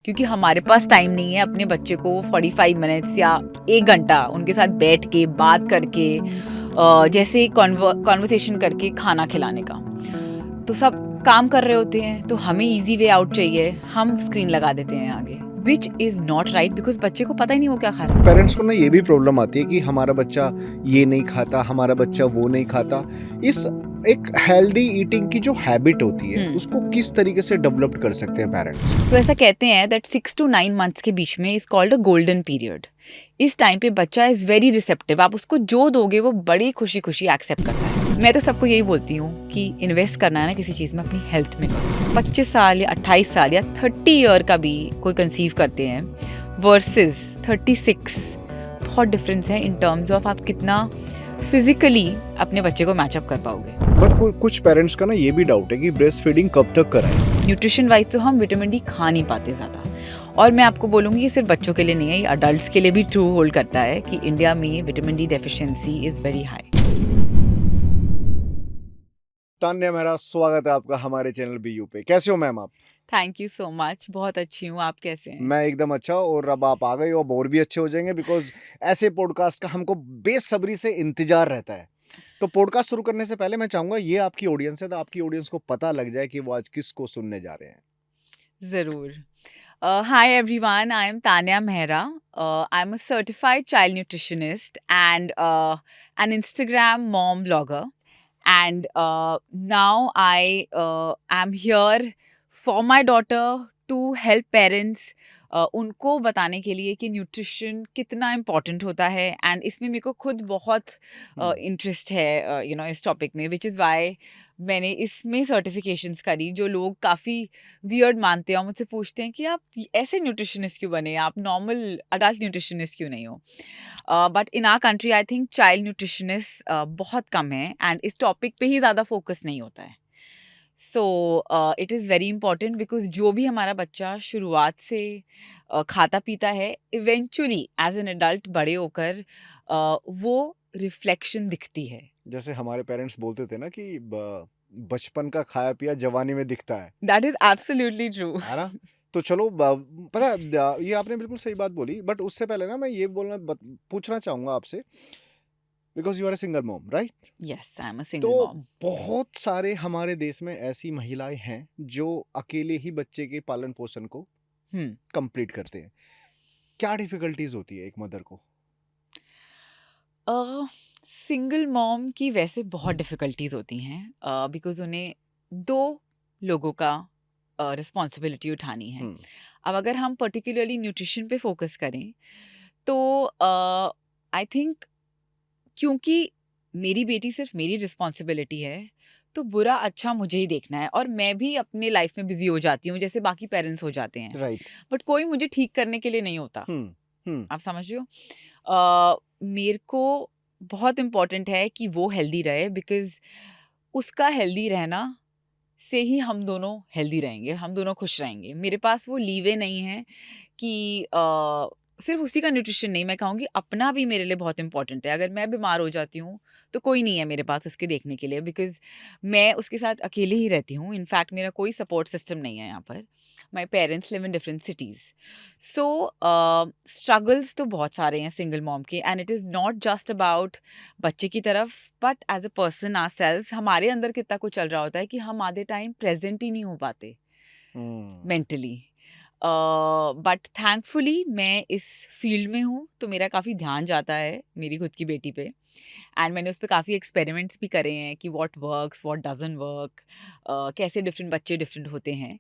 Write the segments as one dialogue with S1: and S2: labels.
S1: क्योंकि हमारे पास टाइम नहीं है अपने बच्चे को 45 मिनट्स या 1 घंटा उनके साथ बैठ के बात करके जैसे कॉन्वर्सेशन करके खाना खिलाने का। तो सब काम कर रहे होते हैं तो हमें इजी वे आउट चाहिए, हम स्क्रीन लगा देते हैं आगे, which is not right because बच्चे को पता ही नहीं वो क्या खा रहा है।
S2: पेरेंट्स को ना ये भी प्रॉब्लम आती है कि हमारा बच्चा ये नहीं खाता, हमारा बच्चा वो नहीं खाता। इस एक हेल्दी ईटिंग की जो हैबिट होती है उसको किस तरीके से डेवलप कर सकते हैं पेरेंट्स?
S1: तो ऐसा कहते हैं दैट 6 to 9 मंथ्स के बीच में is called a golden period. इस टाइम पे बच्चा इज वेरी रिसेप्टिव, आप उसको जो दोगे वो बड़ी खुशी खुशी एक्सेप्ट करता है। मैं तो सबको यही बोलती हूँ कि इन्वेस्ट करना है ना किसी चीज़ में, अपनी हेल्थ में करो। 25 साल या 28 साल या 30 ईयर का भी कोई कंसीव करते हैं वर्सेस 36, बहुत डिफरेंस है इन टर्म्स ऑफ आप कितना फिजिकली अपने बच्चे को मैचअप कर पाओगे।
S2: बट कुछ पेरेंट्स का ना ये भी डाउट है कि ब्रेस्ट फीडिंग कब तक कराएं?
S1: न्यूट्रिशन वाइज तो हम विटामिन डी खा नहीं पाते ज़्यादा, और मैं आपको बोलूँगी ये सिर्फ बच्चों के लिए नहीं है, ये अडल्ट्स के लिए भी ट्रू होल्ड करता है कि इंडिया में vitamin D deficiency is very high.
S2: Tanya Mehra, स्वागत है आपका हमारे चैनल बीयू पे। कैसे हो मैम आप?
S1: थैंक यू सो मच, बहुत अच्छी हूँ, आप कैसे हैं?
S2: मैं एकदम अच्छा, और अब आप आ गए हो, अब और भी अच्छे हो जाएंगे बिकॉज ऐसे पॉडकास्ट का हमको बेसब्री से इंतजार रहता है। तो पॉडकास्ट शुरू करने से पहले मैं चाहूंगा ये आपकी ऑडियंस है तो आपकी ऑडियंस को पता लग जाए कि वो आज किसको सुनने जा रहे हैं।
S1: ज़रूर। Hi everyone, I am Tanya Mehra. I'm a certified child nutritionist and an Instagram mom blogger. And now I am here for my daughter to help parents, उनको बताने के लिए कि न्यूट्रिशन कितना इम्पॉर्टेंट होता है। एंड इसमें मेरे को खुद बहुत इंटरेस्ट है इस टॉपिक में, विच इज़ वाई मैंने इसमें सर्टिफिकेशंस करी। जो लोग काफ़ी वियर्ड मानते हैं और मुझसे पूछते हैं कि आप ऐसे न्यूट्रिशनिस्ट क्यों बने, आप नॉर्मल अडल्ट न्यूट्रिशनिस्ट क्यों नहीं हो। But in our country I think child nutritionist बहुत कम है एंड इस टॉपिक पे ही ज़्यादा फोकस नहीं होता है। So it is very important because जो भी हमारा बच्चा शुरुआत से खाता पीता है, इवेंचुअली एज एन एडल्ट बड़े होकर वो रिफ्लेक्शन दिखती है।
S2: जैसे हमारे पेरेंट्स बोलते थे ना कि बचपन का खाया पिया जवानी में दिखता है।
S1: That is absolutely true.
S2: है ना? तो चलो पता है, ये आपने बिल्कुल सही बात बोली, बट उससे पहले ना मैं ये पूछना चाहूंगा आपसे, because you are a single mom, right?
S1: Yes, I am a
S2: तो
S1: सिंगल मॉम।
S2: बहुत सारे हमारे देश में ऐसी महिलाएं हैं जो अकेले ही बच्चे के पालन पोषण को कंप्लीट करते हैं। क्या डिफिकल्टीज होती है एक मदर को?
S1: सिंगल मॉम की वैसे बहुत डिफ़िकल्टीज़ होती हैं बिकॉज़ उन्हें 2 लोगों का रिस्पॉन्सिबिलिटी उठानी है। अब अगर हम पर्टिकुलरली न्यूट्रिशन पे फ़ोकस करें तो आई थिंक क्योंकि मेरी बेटी सिर्फ मेरी रिस्पॉन्सिबिलिटी है, तो बुरा अच्छा मुझे ही देखना है और मैं भी अपने लाइफ में बिज़ी हो जाती हूँ जैसे बाकी पेरेंट्स हो जाते हैं।
S2: राइट।
S1: बट कोई मुझे ठीक करने के लिए नहीं होता। आप समझ रहे हो? मेरे को बहुत इम्पोर्टेंट है कि वो हेल्दी रहे बिकॉज़ उसका हेल्दी रहना से ही हम दोनों हेल्दी रहेंगे, हम दोनों खुश रहेंगे। मेरे पास वो लीवे नहीं है कि सिर्फ़ उसी का न्यूट्रिशन नहीं, मैं कहूँगी अपना भी मेरे लिए बहुत इम्पोर्टेंट है। अगर मैं बीमार हो जाती हूँ, तो कोई नहीं है मेरे पास उसके देखने के लिए बिकॉज़ मैं उसके साथ अकेले ही रहती हूँ। इनफैक्ट मेरा कोई सपोर्ट सिस्टम नहीं है यहाँ पर। My parents live in different cities. So struggles तो बहुत सारे हैं सिंगल मॉम के and it is not just about बच्चे की तरफ but as a person ourselves हमारे अंदर कितना कुछ चल रहा होता है कि हम आधे टाइम प्रेजेंट ही नहीं हो पाते मेंटली। बट थैंकफुली मैं इस फील्ड में हूँ तो मेरा काफ़ी ध्यान जाता है मेरी खुद की बेटी पे एंड मैंने उस पर काफ़ी एक्सपेरिमेंट्स भी करे हैं कि what works what doesn't work, कैसे डिफरेंट बच्चे डिफरेंट होते हैं।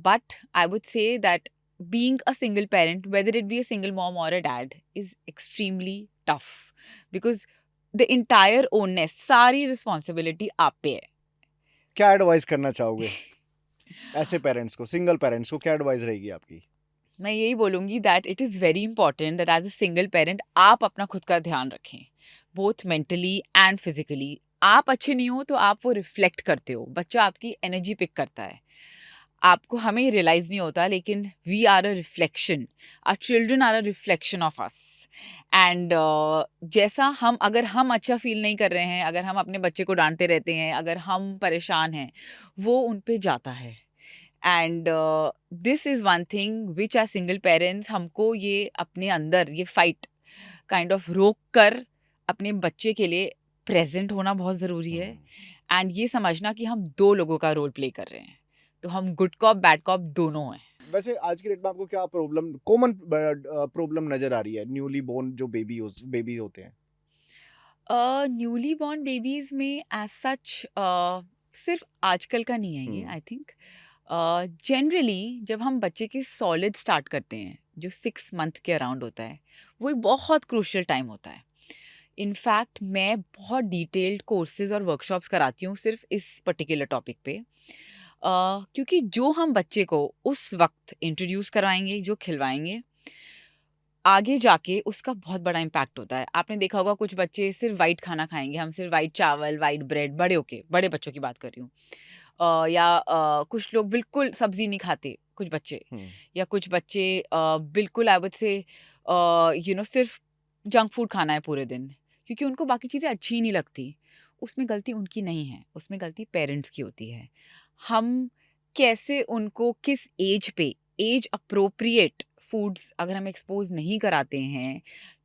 S1: But I would say that being a single parent, whether it be a single mom or a dad, is extremely tough because the entire onus, सारी responsibility आप पे है।
S2: क्या advice करना चाहोगे ऐसे पेरेंट्स को, सिंगल पेरेंट्स को? क्या एडवाइस रहेगी आपकी?
S1: मैं यही बोलूँगी that it is very important that as a single parent आप अपना खुद का ध्यान रखें, बोथ मेंटली एंड फिजिकली। आप अच्छे नहीं हो तो आप वो रिफ्लेक्ट करते हो, बच्चा आपकी एनर्जी पिक करता है। आपको हमें रियलाइज नहीं होता लेकिन we are a reflection, our children are a reflection of us. And जैसा हम, अगर हम अच्छा फील नहीं कर रहे हैं, अगर हम अपने बच्चे को डांटते रहते हैं, अगर हम परेशान हैं, वो उन पे जाता है and this is one thing which are single parents, हमको ये अपने अंदर ये फाइट काइंड ऑफ रोक कर अपने बच्चे के लिए प्रेजेंट होना बहुत ज़रूरी है, एंड ये समझना कि हम दो लोगों का रोल प्ले कर रहे हैं, तो हम गुड कॉप बैड कॉप दोनों हैं।
S2: वैसे आज की डेट में आपको क्या प्रॉब्लम, कॉमन प्रॉब्लम नजर आ रही है न्यूली बोर्न जो बेबी होते हैं?
S1: न्यूली बॉर्न बेबीज़ में एज सच सिर्फ आजकल का नहीं है ये, आई थिंक जनरली जब हम बच्चे के सॉलिड स्टार्ट करते हैं जो 6 मंथ के अराउंड होता है, वो एक बहुत क्रूशियल टाइम होता है। इनफैक्ट मैं बहुत डिटेल्ड कोर्सेज और वर्कशॉप्स कराती हूँ सिर्फ इस पर्टिकुलर टॉपिक पे, क्योंकि जो हम बच्चे को उस वक्त इंट्रोड्यूस करवाएंगे, जो खिलवाएंगे, आगे जाके उसका बहुत बड़ा इम्पैक्ट होता है। आपने देखा होगा कुछ बच्चे सिर्फ वाइट खाना खाएंगे, हम सिर्फ वाइट चावल, वाइट ब्रेड, बड़े बच्चों की बात कर रही हूँ, या कुछ लोग बिल्कुल सब्जी नहीं खाते, कुछ बच्चे, या कुछ बच्चे बिल्कुल आई वुड से सिर्फ जंक फूड खाना है पूरे दिन, क्योंकि उनको बाकी चीज़ें अच्छी ही नहीं लगती। उसमें गलती उनकी नहीं है, उसमें गलती पेरेंट्स की होती है। हम कैसे उनको किस एज पे एज अप्रोप्रिएट फूड्स अगर हम एक्सपोज नहीं कराते हैं,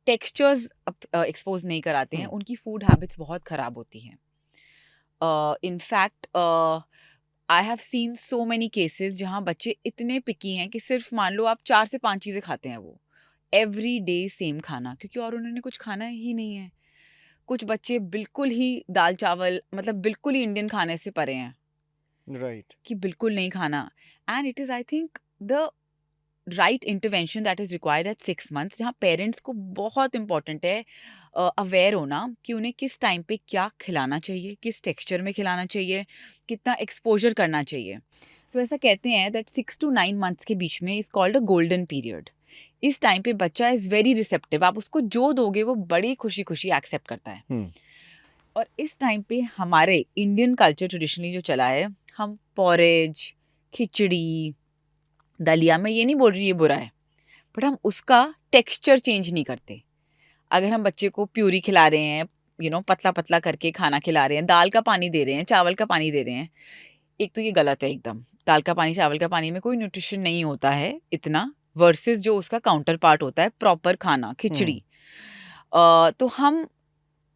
S1: टेक्सचर्स एक्सपोज नहीं कराते हैं, उनकी फूड हैबिट्स बहुत ख़राब होती हैं। In fact I have seen so many cases जहाँ बच्चे इतने पिकी हैं कि सिर्फ मान लो आप 4 से 5 चीज़ें खाते हैं, वो एवरी डे सेम खाना, क्योंकि और उन्होंने कुछ खाना ही नहीं है। कुछ बच्चे बिल्कुल ही दाल चावल, मतलब बिल्कुल ही इंडियन खाने से परे हैं,
S2: राइट,
S1: कि बिल्कुल नहीं खाना। And it is I think the right intervention that is required at 6 months, जहाँ पेरेंट्स को बहुत इंपॉर्टेंट है अवेयर होना कि उन्हें किस टाइम पे क्या खिलाना चाहिए, किस टेक्सचर में खिलाना चाहिए, कितना एक्सपोजर करना चाहिए। सो ऐसा कहते हैं दैट 6 to 9 मंथ्स के बीच में is called a golden period. इस टाइम पे बच्चा इज़ वेरी रिसेप्टिव, आप उसको जो दोगे वो बड़ी खुशी खुशी एक्सेप्ट करता है। और इस टाइम पे हमारे इंडियन कल्चर ट्रेडिशनली जो चला है, हम पॉरेज, खिचड़ी, दलिया, मैं ये नहीं बोल रही ये बुरा है, बट हम उसका टेक्सचर चेंज नहीं करते। अगर हम बच्चे को प्यूरी खिला रहे हैं, पतला पतला करके खाना खिला रहे हैं, दाल का पानी दे रहे हैं, चावल का पानी दे रहे हैं, एक तो ये गलत है एकदम। दाल का पानी, चावल का पानी में कोई न्यूट्रिशन नहीं होता है इतना, वर्सेस जो उसका काउंटर पार्ट होता है प्रॉपर खाना, खिचड़ी। तो हम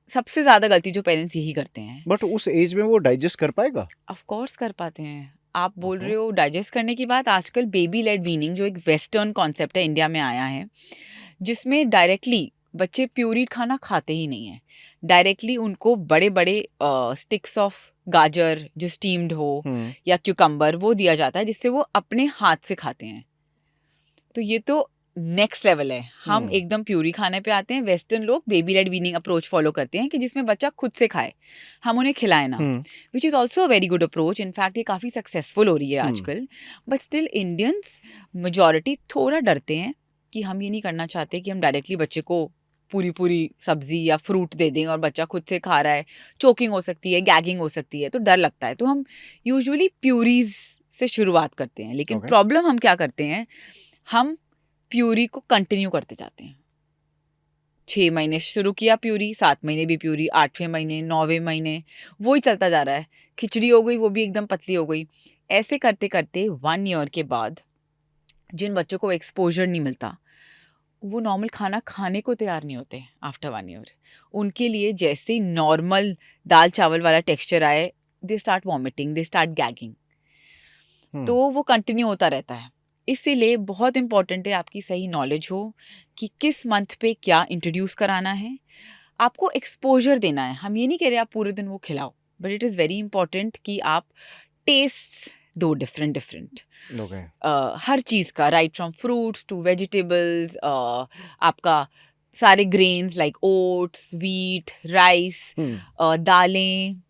S1: सबसे ज़्यादा गलती जो पेरेंट्स यही करते हैं।
S2: बट उस एज में वो डाइजेस्ट कर पाएगा?
S1: ऑफ कोर्स कर पाते हैं। आप बोल रहे हो डाइजेस्ट करने की बात, आजकल बेबी लेड वीनिंग जो एक वेस्टर्न कॉन्सेप्ट है, इंडिया में आया है, जिसमें डायरेक्टली बच्चे प्यूरी खाना खाते ही नहीं हैं। डायरेक्टली उनको बड़े बड़े स्टिक्स ऑफ गाजर जो स्टीम्ड हो या क्यूकम्बर वो दिया जाता है, जिससे वो अपने हाथ से खाते हैं। तो ये तो नेक्स्ट लेवल है। हम एकदम प्यूरी खाने पे आते हैं। वेस्टर्न लोग baby led weaning approach follow करते हैं कि जिसमें बच्चा खुद से खाए, हम उन्हें खिलाए ना, which is also a very good approach. In fact ये काफ़ी सक्सेसफुल हो रही है आजकल। बट स्टिल इंडियंस मेजॉरिटी थोड़ा डरते हैं कि हम ये नहीं करना चाहते कि हम डायरेक्टली बच्चे को पूरी पूरी सब्जी या फ्रूट दे दें और बच्चा खुद से खा रहा है, चोकिंग हो सकती है, गैगिंग हो सकती है, तो डर लगता है। तो हम यूजुअली प्यूरीज से शुरुआत करते हैं। लेकिन प्रॉब्लम हम क्या करते हैं, हम प्यूरी को कंटिन्यू करते जाते हैं। 6 महीने शुरू किया प्यूरी, 7 महीने भी प्यूरी, 8वें महीने, 9वें महीने वही चलता जा रहा है। खिचड़ी हो गई, वो भी एकदम पतली हो गई। ऐसे करते करते 1 ईयर के बाद जिन बच्चों को एक्सपोजर नहीं मिलता, वो नॉर्मल खाना खाने को तैयार नहीं होते आफ्टर 1 ईयर। उनके लिए जैसे नॉर्मल दाल चावल वाला टेक्सचर आए, they start vomiting, they start gagging. तो वो कंटिन्यू होता रहता है। इसीलिए बहुत इंपॉर्टेंट है आपकी सही नॉलेज हो कि किस मंथ पे क्या इंट्रोड्यूस कराना है। आपको एक्सपोजर देना है। हम ये नहीं कह रहे आप पूरे दिन वो खिलाओ, but it is very important कि आप टेस्ट दो डिफरेंट हर चीज़ का, right from fruits to vegetables, आपका सारे grains like oats, wheat, rice, दालें,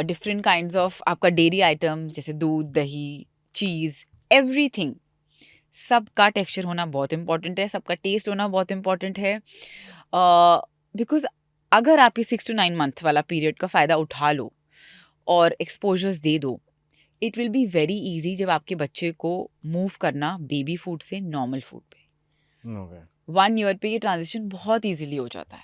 S1: डिफरेंट काइंड्स ऑफ आपका डेयरी आइटम्स जैसे दूध, दही, चीज़, एवरीथिंग, सबका टेक्सचर होना बहुत इंपॉर्टेंट है, सबका टेस्ट होना बहुत इंपॉर्टेंट है। बिकॉज अगर आप ये 6 to 9 मंथ वाला पीरियड का फ़ायदा उठा लो और एक्सपोजर्स दे दो, it will be very easy जब आपके बच्चे को मूव करना बेबी फूड से नॉर्मल फूड पे। 1 ईयर पे ये ट्रांजिशन बहुत ईजिली हो जाता है।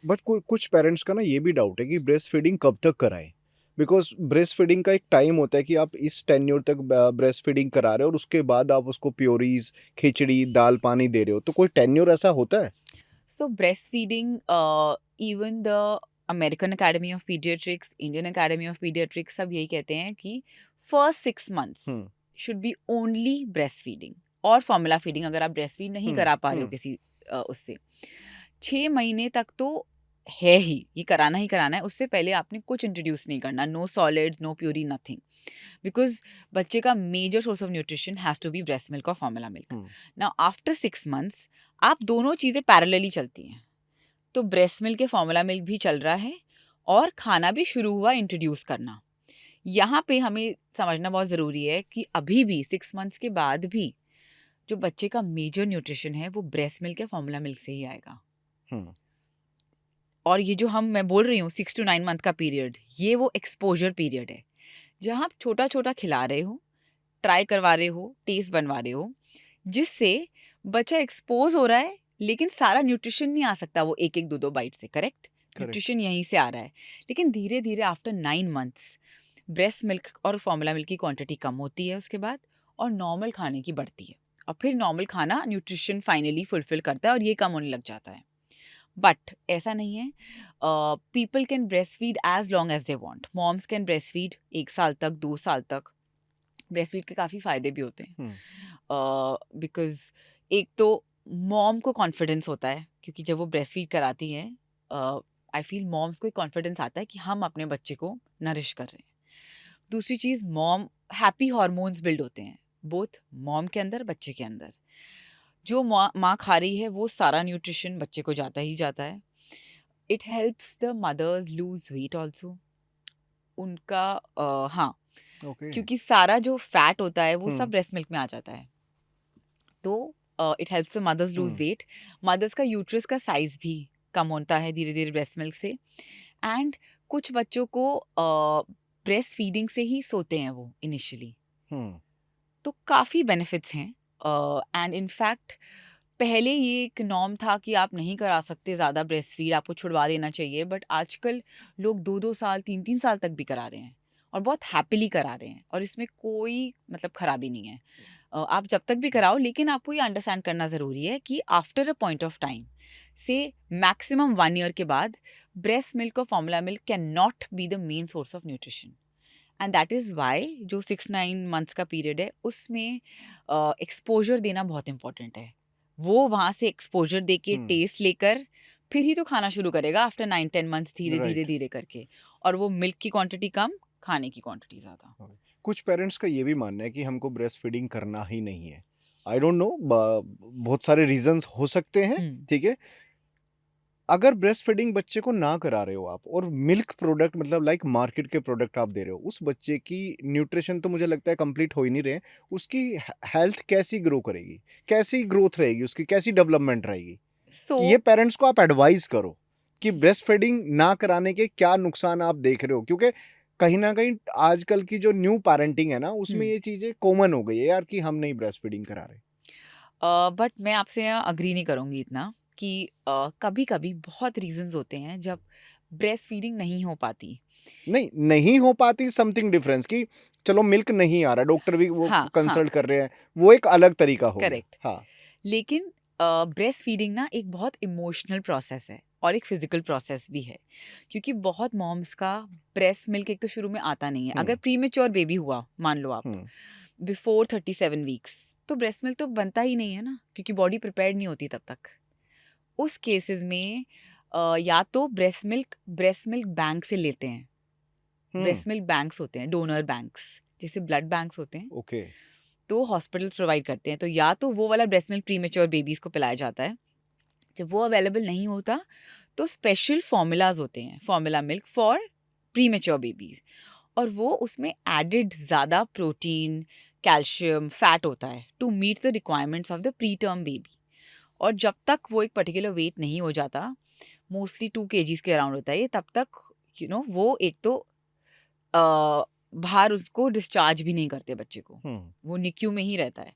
S2: बट कुछ पेरेंट्स का ना ये भी डाउट है कि ब्रेस्ट फीडिंग कब तक कराएं, बिकॉज ब्रेस्ट फीडिंग का एक टाइम होता है कि आप इस टेन्योर तक ब्रेस्ट फीडिंग करा रहे हो और उसके बाद आप उसको प्योरीज, खिचड़ी, दाल, पानी दे रहे हो, तो कोई टेन्योर ऐसा होता है?
S1: So breastfeeding, even the American Academy of Pediatrics, Indian Academy of Pediatrics सब यही कहते हैं कि first 6 months
S2: hmm
S1: should be only breastfeeding और formula feeding अगर आप breastfeed नहीं
S2: हम्म
S1: करा पा रहे हो
S2: हम्म
S1: किसी उससे 6 महीने तक तो है ही, ये कराना ही कराना है। उससे पहले आपने कुछ इंट्रोड्यूस नहीं करना, no solids, no puree, nothing, because बच्चे का major source of nutrition has to be breast milk और formula milk.
S2: Hmm
S1: now after 6 months आप दोनों चीज़ें पैरेलली चलती हैं, तो ब्रेस्ट मिल्क के फॉर्मूला मिल्क भी चल रहा है और खाना भी शुरू हुआ इंट्रोड्यूस करना। यहाँ पे हमें समझना बहुत ज़रूरी है कि अभी भी 6 मंथ्स के बाद भी जो बच्चे का मेजर न्यूट्रिशन है वो ब्रेस्ट मिल्क या फॉर्मूला मिल्क से ही आएगा।
S2: हम्म
S1: और ये जो मैं बोल रही हूँ 6 to 9 मंथ का पीरियड, ये वो एक्सपोजर पीरियड है जहाँ आप छोटा छोटा खिला रहे हो, ट्राई करवा रहे हो, टेस्ट बनवा रहे हो, जिससे बच्चा एक्सपोज हो रहा है, लेकिन सारा न्यूट्रिशन नहीं आ सकता वो एक एक दो दो बाइट से, करेक्ट?
S2: करेक्ट।
S1: न्यूट्रिशन यहीं से आ रहा है, लेकिन धीरे धीरे आफ्टर 9 मंथ्स ब्रेस्ट मिल्क और फॉर्मूला मिल्क की क्वांटिटी कम होती है उसके बाद, और नॉर्मल खाने की बढ़ती है, और फिर नॉर्मल खाना न्यूट्रिशन फाइनली फुलफिल करता है और ये कम होने लग जाता है। बट ऐसा नहीं है, people can breast feed as long as they want. Moms can breast feed 1 साल तक, 2 साल तक। ब्रेस्ट फीड के काफ़ी फ़ायदे भी होते हैं, बिकॉज एक तो मॉम को कॉन्फिडेंस होता है, क्योंकि जब वो ब्रेस्ट फीड कराती हैं, आई फील मॉम्स को एक कॉन्फिडेंस आता है कि हम अपने बच्चे को नरिश कर रहे हैं। दूसरी चीज़, मॉम हैप्पी हार्मोन्स बिल्ड होते हैं बोथ मॉम के अंदर, बच्चे के अंदर। जो माँ खा रही है वो सारा न्यूट्रिशन बच्चे को जाता ही जाता है। It helps the mothers lose weight also. उनका हाँ,
S2: ओके।
S1: क्योंकि सारा जो फैट होता है वो सब
S2: हम्म
S1: ब्रेस्ट मिल्क में आ जाता है, तो it helps the mothers lose
S2: hmm
S1: weight. Mothers का यूट्रस का साइज भी कम होता है धीरे धीरे ब्रेस्ट मिल्क से। एंड कुछ बच्चों को ब्रेस्ट फीडिंग से ही सोते हैं वो इनिशियली,
S2: हम्म
S1: तो काफ़ी बेनिफिट्स हैं। एंड इनफैक्ट पहले ये एक नॉर्म था कि आप नहीं करा सकते ज़्यादा ब्रेस्ट फीड, आपको छुड़वा देना चाहिए, बट आजकल लोग 2-2 साल 3-3 साल तक भी करा रहे हैं और बहुत हैप्पीली करा रहे हैं, और इसमें कोई मतलब खराबी नहीं है। आप जब तक भी कराओ, लेकिन आपको ये अंडरस्टैंड करना ज़रूरी है कि after a point of time से मैक्सिमम 1 ईयर के बाद ब्रेस्ट मिल्क और formula milk can not be the main source of nutrition. And that is why जो 6-9 मंथ्स का पीरियड है उसमें एक्सपोजर देना बहुत इंपॉर्टेंट है। वो वहाँ से एक्सपोजर दे के टेस्ट लेकर फिर ही तो खाना शुरू करेगा आफ्टर 9-10 मंथ्स, धीरे धीरे
S2: राइट।
S1: धीरे करके। और वो मिल्क की क्वांटिटी कम, खाने की क्वांटिटी ज़्यादा।
S2: कुछ पेरेंट्स का ये भी मानना है कि हमको ब्रेस्ट फीडिंग करना ही नहीं है। आई डोंट नो, बहुत सारे रीजंस हो सकते हैं, ठीक है। अगर ब्रेस्ट फीडिंग बच्चे को ना करा रहे हो आप और मिल्क प्रोडक्ट मतलब लाइक मार्केट के प्रोडक्ट आप दे रहे हो, उस बच्चे की न्यूट्रिशन तो मुझे लगता है कंप्लीट हो ही नहीं रहे। उसकी हेल्थ कैसी ग्रो करेगी, कैसी ग्रोथ रहेगी, उसकी कैसी डेवलपमेंट रहेगी?
S1: सो
S2: ये पेरेंट्स को आप एडवाइस करो कि ब्रेस्ट फीडिंग ना कराने के क्या नुकसान आप देख रहे हो, क्योंकि कहीं ना कहीं आजकल की जो न्यू पेरेंटिंग है ना, उसमें ये चीजें कॉमन हो गई है यार कि हम नहीं ब्रेस्ट फीडिंग करा रहे।
S1: बट मैं आपसे अग्री नहीं करूँगी इतना कि कभी कभी बहुत रीजंस होते हैं जब ब्रेस्ट फीडिंग नहीं हो पाती।
S2: नहीं नहीं हो पाती, समथिंग डिफरेंस कि चलो मिल्क नहीं आ रहा, डॉक्टर भी वो
S1: हाँ, हाँ,
S2: कंसल्ट कर रहे हैं, वो एक अलग तरीका हो गया।
S1: करेक्ट।
S2: हाँ।
S1: लेकिन ब्रेस्ट फीडिंग ना एक बहुत इमोशनल प्रोसेस है और एक फिजिकल प्रोसेस भी है, क्योंकि बहुत मॉम्स का ब्रेस्ट मिल्क एक तो शुरू में आता नहीं है। अगर प्रीमेच्योर बेबी हुआ, मान लो आप बिफोर 37 वीक्स, तो ब्रेस्ट मिल्क तो बनता ही नहीं है ना, क्योंकि बॉडी प्रिपेयर्ड नहीं होती तब तक। उस केसेस में या तो ब्रेस्ट मिल्क बैंक से लेते हैं। ब्रेस्ट मिल्क बैंक्स होते हैं, डोनर बैंक्स, जैसे ब्लड बैंक्स होते हैं,
S2: ओके।
S1: तो हॉस्पिटल्स प्रोवाइड करते हैं। तो या तो वो वाला ब्रेस्ट मिल्क प्रीमेच्योर बेबीज को पिलाया जाता है। जब वो अवेलेबल नहीं होता तो स्पेशल फॉर्मूलाज होते हैं, formula milk for premature babies, और वो उसमें एडिड ज़्यादा प्रोटीन, कैल्शियम, फैट होता है to meet the requirements of the preterm baby. और जब तक वो एक पर्टिकुलर वेट नहीं हो जाता, मोस्टली 2 kgs के अराउंड होता है ये, तब तक वो एक तो बाहर उसको डिस्चार्ज भी नहीं करते बच्चे को, वो निक्यू में ही रहता है।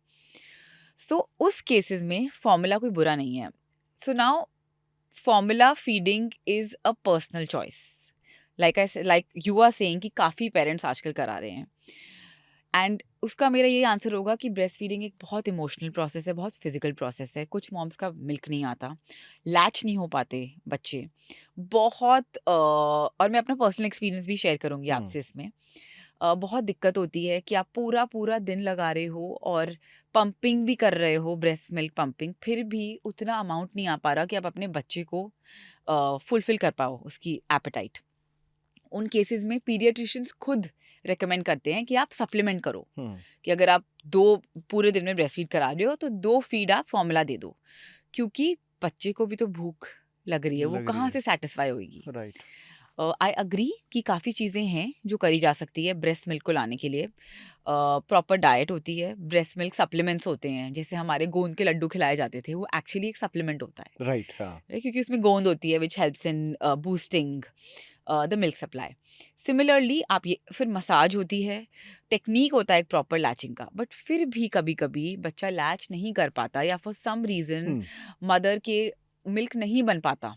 S1: सो उस केसेस में फॉर्मूला कोई बुरा नहीं है। So now formula feeding is a personal choice. Like you are saying कि काफ़ी पेरेंट्स आजकल करा रहे हैं। एंड उसका मेरा ये आंसर होगा कि ब्रेस्ट फीडिंग एक बहुत इमोशनल प्रोसेस है, बहुत फिजिकल प्रोसेस है। कुछ मॉम्स का मिल्क नहीं आता, लैच नहीं हो पाते बच्चे, बहुत और मैं अपना पर्सनल एक्सपीरियंस भी शेयर करूँगी आपसे इसमें। बहुत दिक्कत होती है कि आप पूरा पूरा दिन लगा रहे हो और पंपिंग भी कर रहे हो, ब्रेस्ट मिल्क पंपिंग, फिर भी उतना अमाउंट नहीं आ पा रहा कि आप अपने बच्चे को फुलफिल कर पाओ उसकी एपेटाइट। उन केसेस में पीडियाट्रिशियंस खुद रेकमेंड करते हैं कि आप सप्लीमेंट करो, कि अगर आप 2 पूरे दिन में ब्रेस्ट फीड करा रहे हो तो 2 फीड आप फॉर्मूला दे दो, क्योंकि बच्चे को भी तो भूख लग रही है, वो कहाँ से सेटिस्फाई होगी।
S2: राइट।
S1: आई अग्री कि काफ़ी चीज़ें हैं जो करी जा सकती है ब्रेस्ट मिल्क को लाने के लिए। प्रॉपर डाइट होती है, ब्रेस्ट मिल्क सप्लीमेंट्स होते हैं, जैसे हमारे गोंद के लड्डू खिलाए जाते थे, वो एक्चुअली एक सप्लीमेंट होता है,
S2: राइट, हाँ।
S1: राइट, क्योंकि उसमें गोंद होती है which helps in boosting the milk supply. Similarly आप ये फिर मसाज होती है, टेक्निक होता है एक प्रॉपर लैचिंग का, बट फिर भी कभी कभी बच्चा लैच नहीं कर पाता या फॉर सम रीज़न मदर के मिल्क नहीं बन पाता।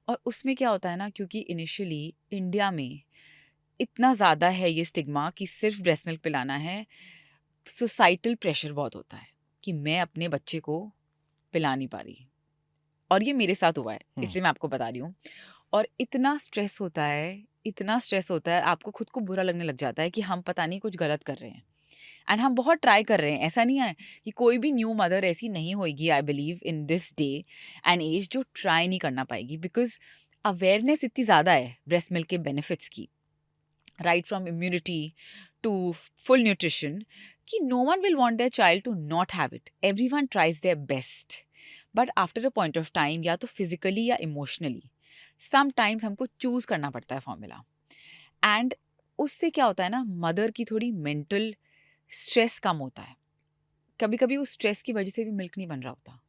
S1: और उसमें क्या होता है ना, क्योंकि इनिशियली इंडिया में इतना ज़्यादा है ये स्टिग्मा कि सिर्फ ब्रेस्ट मिल्क पिलाना है, सोसाइटल प्रेशर बहुत होता है कि मैं अपने बच्चे को पिला नहीं पा रही। और ये मेरे साथ हुआ है, इसलिए मैं आपको बता रही हूँ। और इतना स्ट्रेस होता है, इतना स्ट्रेस होता है, आपको खुद को बुरा लगने लग जाता है कि हम पता नहीं कुछ गलत कर रहे हैं। एंड हम बहुत ट्राई कर रहे हैं, ऐसा नहीं है कि कोई भी न्यू मदर ऐसी नहीं होगी, I believe in this day and age, जो ट्राई नहीं करना पाएगी, बिकॉज अवेयरनेस इतनी ज़्यादा है ब्रेस्ट मिल्क के बेनिफिट्स की, right from immunity to full nutrition, कि no one will want their child to not have it, everyone tries their best, but after a point of time, या तो physically या emotionally, sometimes हमको choose करना पड़ता है formula. And उससे क्या होता है ना, मदर की थोड़ी मेंटल स्ट्रेस कम होता है, कभी कभी उस स्ट्रेस की वजह से भी मिल्क नहीं बन रहा होता,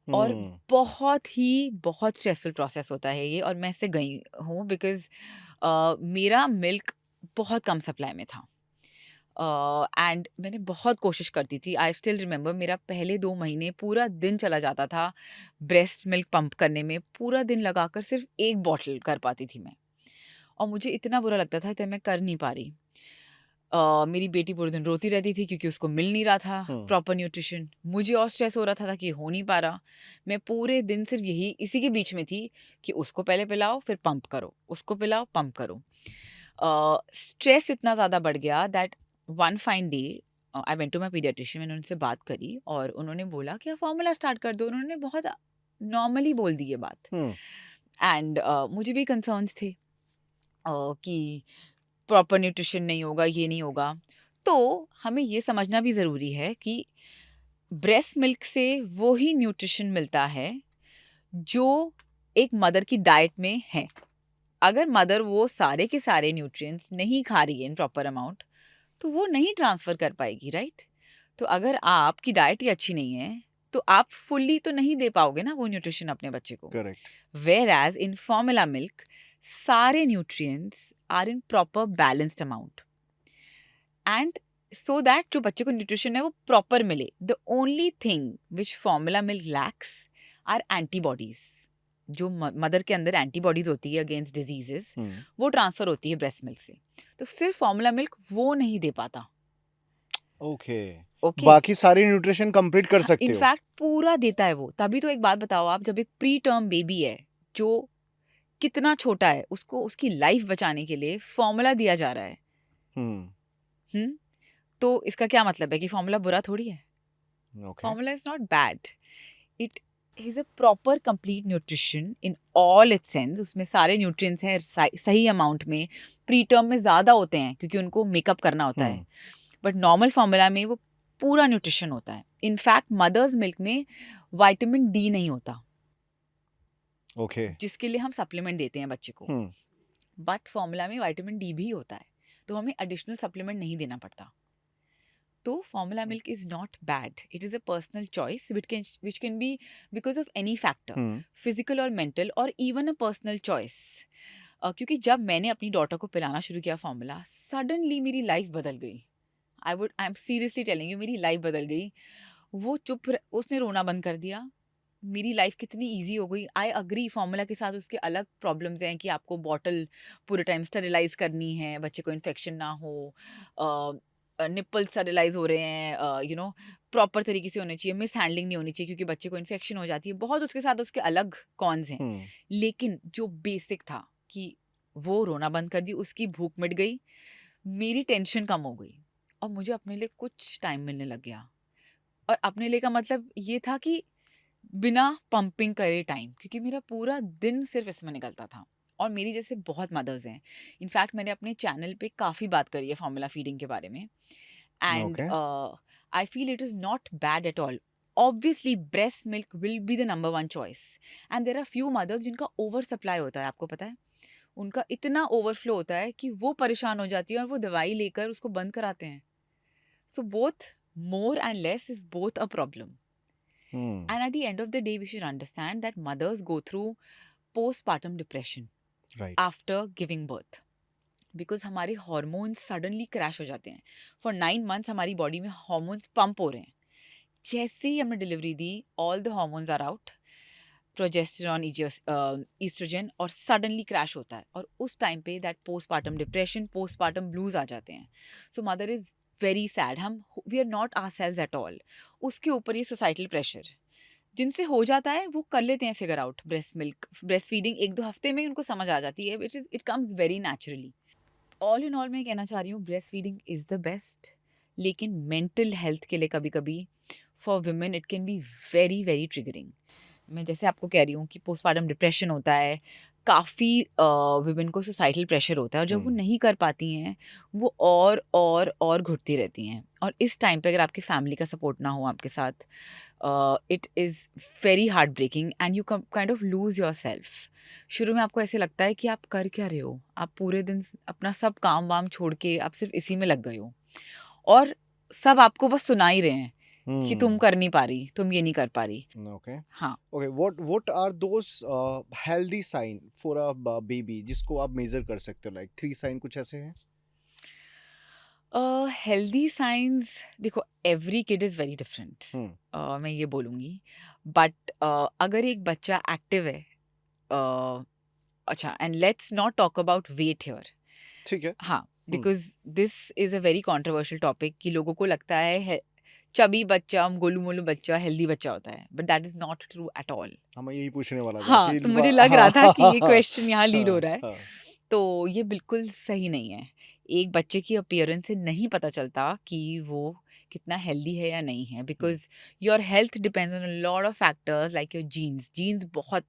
S1: और बहुत स्ट्रेसफुल प्रोसेस होता है ये। और मैं इससे गई हूँ बिकॉज मेरा मिल्क बहुत कम सप्लाई में था, एंड मैंने बहुत कोशिश करती थी। आई स्टिल रिमेंबर, मेरा पहले 2 महीने पूरा दिन चला जाता था ब्रेस्ट मिल्क पंप करने में, पूरा दिन लगाकर सिर्फ 1 बॉटल कर पाती थी मैं, और मुझे इतना बुरा लगता था कि मैं कर नहीं पा रही। मेरी बेटी पूरे दिन रोती रहती थी क्योंकि उसको मिल नहीं रहा था प्रॉपर न्यूट्रिशन, मुझे और स्ट्रेस हो रहा था कि हो नहीं पा रहा। मैं पूरे दिन सिर्फ इसी के बीच में थी कि उसको पहले पिलाओ फिर पंप करो, उसको पिलाओ पंप करो। स्ट्रेस इतना ज़्यादा बढ़ गया that one fine day I went to my paediatrician, मैंने उनसे बात करी और उन्होंने बोला कि आप फॉर्मूला स्टार्ट कर दो। उन्होंने बहुत नॉर्मली बोल दी ये बात, एंड मुझे भी कंसर्न्स थे कि प्रॉपर न्यूट्रिशन नहीं होगा, ये नहीं होगा। तो हमें ये समझना भी ज़रूरी है कि ब्रेस्ट मिल्क से वो ही न्यूट्रिशन मिलता है जो एक मदर की डाइट में है। अगर मदर वो सारे के सारे न्यूट्रिएंट्स नहीं खा रही है इन प्रॉपर अमाउंट, तो वो नहीं ट्रांसफ़र कर पाएगी, राइट? तो अगर आपकी डाइट ही अच्छी नहीं है, तो आप फुल्ली तो नहीं दे पाओगे ना वो न्यूट्रिशन अपने बच्चे को।
S2: Correct.
S1: Whereas in formula milk सारे nutrients are in proper balanced amount, and so that जो बच्चे को न्यूट्रिशन है वो प्रॉपर मिले। The only thing which formula milk lacks are antibodies. जो मदर के अंदर एंटीबॉडीज होती है अगेंस्ट डिजीजेस, वो ट्रांसफर होती है ब्रेस्ट मिल्क से, तो सिर्फ फॉर्मूला मिल्क वो नहीं दे पाता।
S2: ओके।
S1: ओके,
S2: बाकी सारी न्यूट्रिशन कंप्लीट कर सकते हो।
S1: इनफैक्ट पूरा देता है वो। तभी तो एक बात बताओ आप, जब एक प्री टर्म बेबी है जो कितना छोटा है, उसको उसकी लाइफ बचाने के लिए फॉर्मूला दिया जा रहा है, तो इसका क्या मतलब है कि फॉर्मूला बुरा थोड़ी है? Formula is not bad, it is a proper complete nutrition in all its sense. उसमें सारे न्यूट्रिएंट्स हैं सही अमाउंट में, प्री टर्म में ज़्यादा होते हैं क्योंकि उनको मेकअप करना होता है, बट नॉर्मल फॉर्मूला में वो पूरा न्यूट्रिशन होता है। इनफैक्ट मदर्स मिल्क में विटामिन डी नहीं होता, जिसके लिए हम सप्लीमेंट देते हैं बच्चे को, बट फॉर्मूला में विटामिन डी भी होता है, तो हमें एडिशनल सप्लीमेंट नहीं देना पड़ता। तो formula milk is not bad, it is a personal choice which can be because of any factor, physical और मेंटल, और इवन अ पर्सनल चॉइस। क्योंकि जब मैंने अपनी डॉटर को पिलाना शुरू किया फॉर्मूला, सडनली मेरी लाइफ बदल गई। I am seriously telling you, मेरी लाइफ बदल गई। वो उसने रोना बंद कर दिया, मेरी लाइफ कितनी इजी हो गई। आई अग्री, फॉर्मूला के साथ उसके अलग प्रॉब्लम्स हैं कि आपको बॉटल पूरे टाइम स्टेरिलाइज करनी है, बच्चे को इन्फेक्शन ना हो, निप्पल स्टेरिलाइज हो रहे हैं, प्रॉपर तरीके से होने चाहिए, मिस हैंडलिंग नहीं होनी चाहिए क्योंकि बच्चे को इन्फेक्शन हो जाती है। बहुत उसके साथ उसके अलग कॉन्स हैं। लेकिन जो बेसिक था कि वो रोना बंद कर दी, उसकी भूख मिट गई, मेरी टेंशन कम हो गई और मुझे अपने लिए कुछ टाइम मिलने लग गया। और अपने लिए का मतलब ये था कि बिना पंपिंग करे टाइम, क्योंकि मेरा पूरा दिन सिर्फ इसमें निकलता था। और मेरी जैसे बहुत मदर्स हैं, इनफैक्ट मैंने अपने चैनल पे काफ़ी बात करी है फार्मूला फीडिंग के बारे में, and
S2: okay.
S1: I feel it is not bad at all. Obviously breast milk will be the number one choice, and there are few mothers जिनका ओवर सप्लाई होता है, आपको पता है, उनका इतना ओवरफ्लो होता है कि वो परेशान हो जाती है और वो दवाई लेकर उसको बंद कराते हैं। So both more and less is both a problem. And at the end of the day, we should understand that mothers go through postpartum depression
S2: right.
S1: after giving birth. Because हमारे हॉर्मोन्स सडनली क्रैश हो जाते हैं। For 9 months हमारी body में hormones pump हो रहे हैं। जैसे ही हमने डिलीवरी दी, all the hormones are out, progesterone, estrogen, और सडनली क्रैश होता है। और उस टाइम पे that postpartum depression, postpartum blues आ जाते हैं। So mother is very sad, हम we are not ourselves at all. उसके ऊपर ये सोसाइटल प्रेशर जिनसे हो जाता है, वो कर लेते हैं फिगर आउट ब्रेस्ट फीडिंग, 1-2 हफ्ते में उनको समझ आ जाती है। It comes very naturally. All in all मैं कहना चाह रही हूँ, breast feeding is the best. लेकिन मेंटल हेल्थ के लिए कभी कभी for women it can be very very triggering. मैं जैसे आपको कह रही हूँ कि पोस्टपार्टम डिप्रेशन होता है, काफ़ी वुमेन को सोसाइटल प्रेशर होता है, और जब वो नहीं कर पाती हैं, वो और घुटती रहती हैं। और इस टाइम पे अगर आपकी फैमिली का सपोर्ट ना हो आपके साथ, it is very heartbreaking and you kind of lose yourself. शुरू में आपको ऐसे लगता है कि आप कर क्या रहे हो, आप पूरे दिन अपना सब काम वाम छोड़ के आप सिर्फ इसी में लग गए हो, और सब आपको बस सुना ही रहे हैं कि तुम कर नहीं पा रही, तुम ये नहीं कर पा रही।
S2: ओके।
S1: हाँ,
S2: okay, what are those healthy sign for a baby जिसको आप मेजर कर सकते हो, लाइक 3 साइन कुछ ऐसे हैं?
S1: हेल्दी साइंस, देखो every kid is very different, मैं ये बोलूँगी। बट अगर एक बच्चा एक्टिव है, अच्छा, and let's not talk about wait here.
S2: ठीक है।
S1: हाँ, because this is a very controversial topic कि लोगों को लगता है चबी बच्चा, गोलू मोलू बच्चा हेल्दी बच्चा होता है, but that is not true at all.
S2: हाँ, मैं यही पूछने वाला था
S1: हाँ,
S2: कि
S1: तो मुझे लग रहा था कि ये क्वेश्चन यहाँ लीड हो
S2: हाँ,
S1: रहा है।
S2: हाँ।
S1: तो ये बिल्कुल सही नहीं है। एक बच्चे की अपीयरेंस से नहीं पता चलता कि वो कितना हेल्दी है या नहीं है, because your health depends on a lot of factors like your genes. Genes बहुत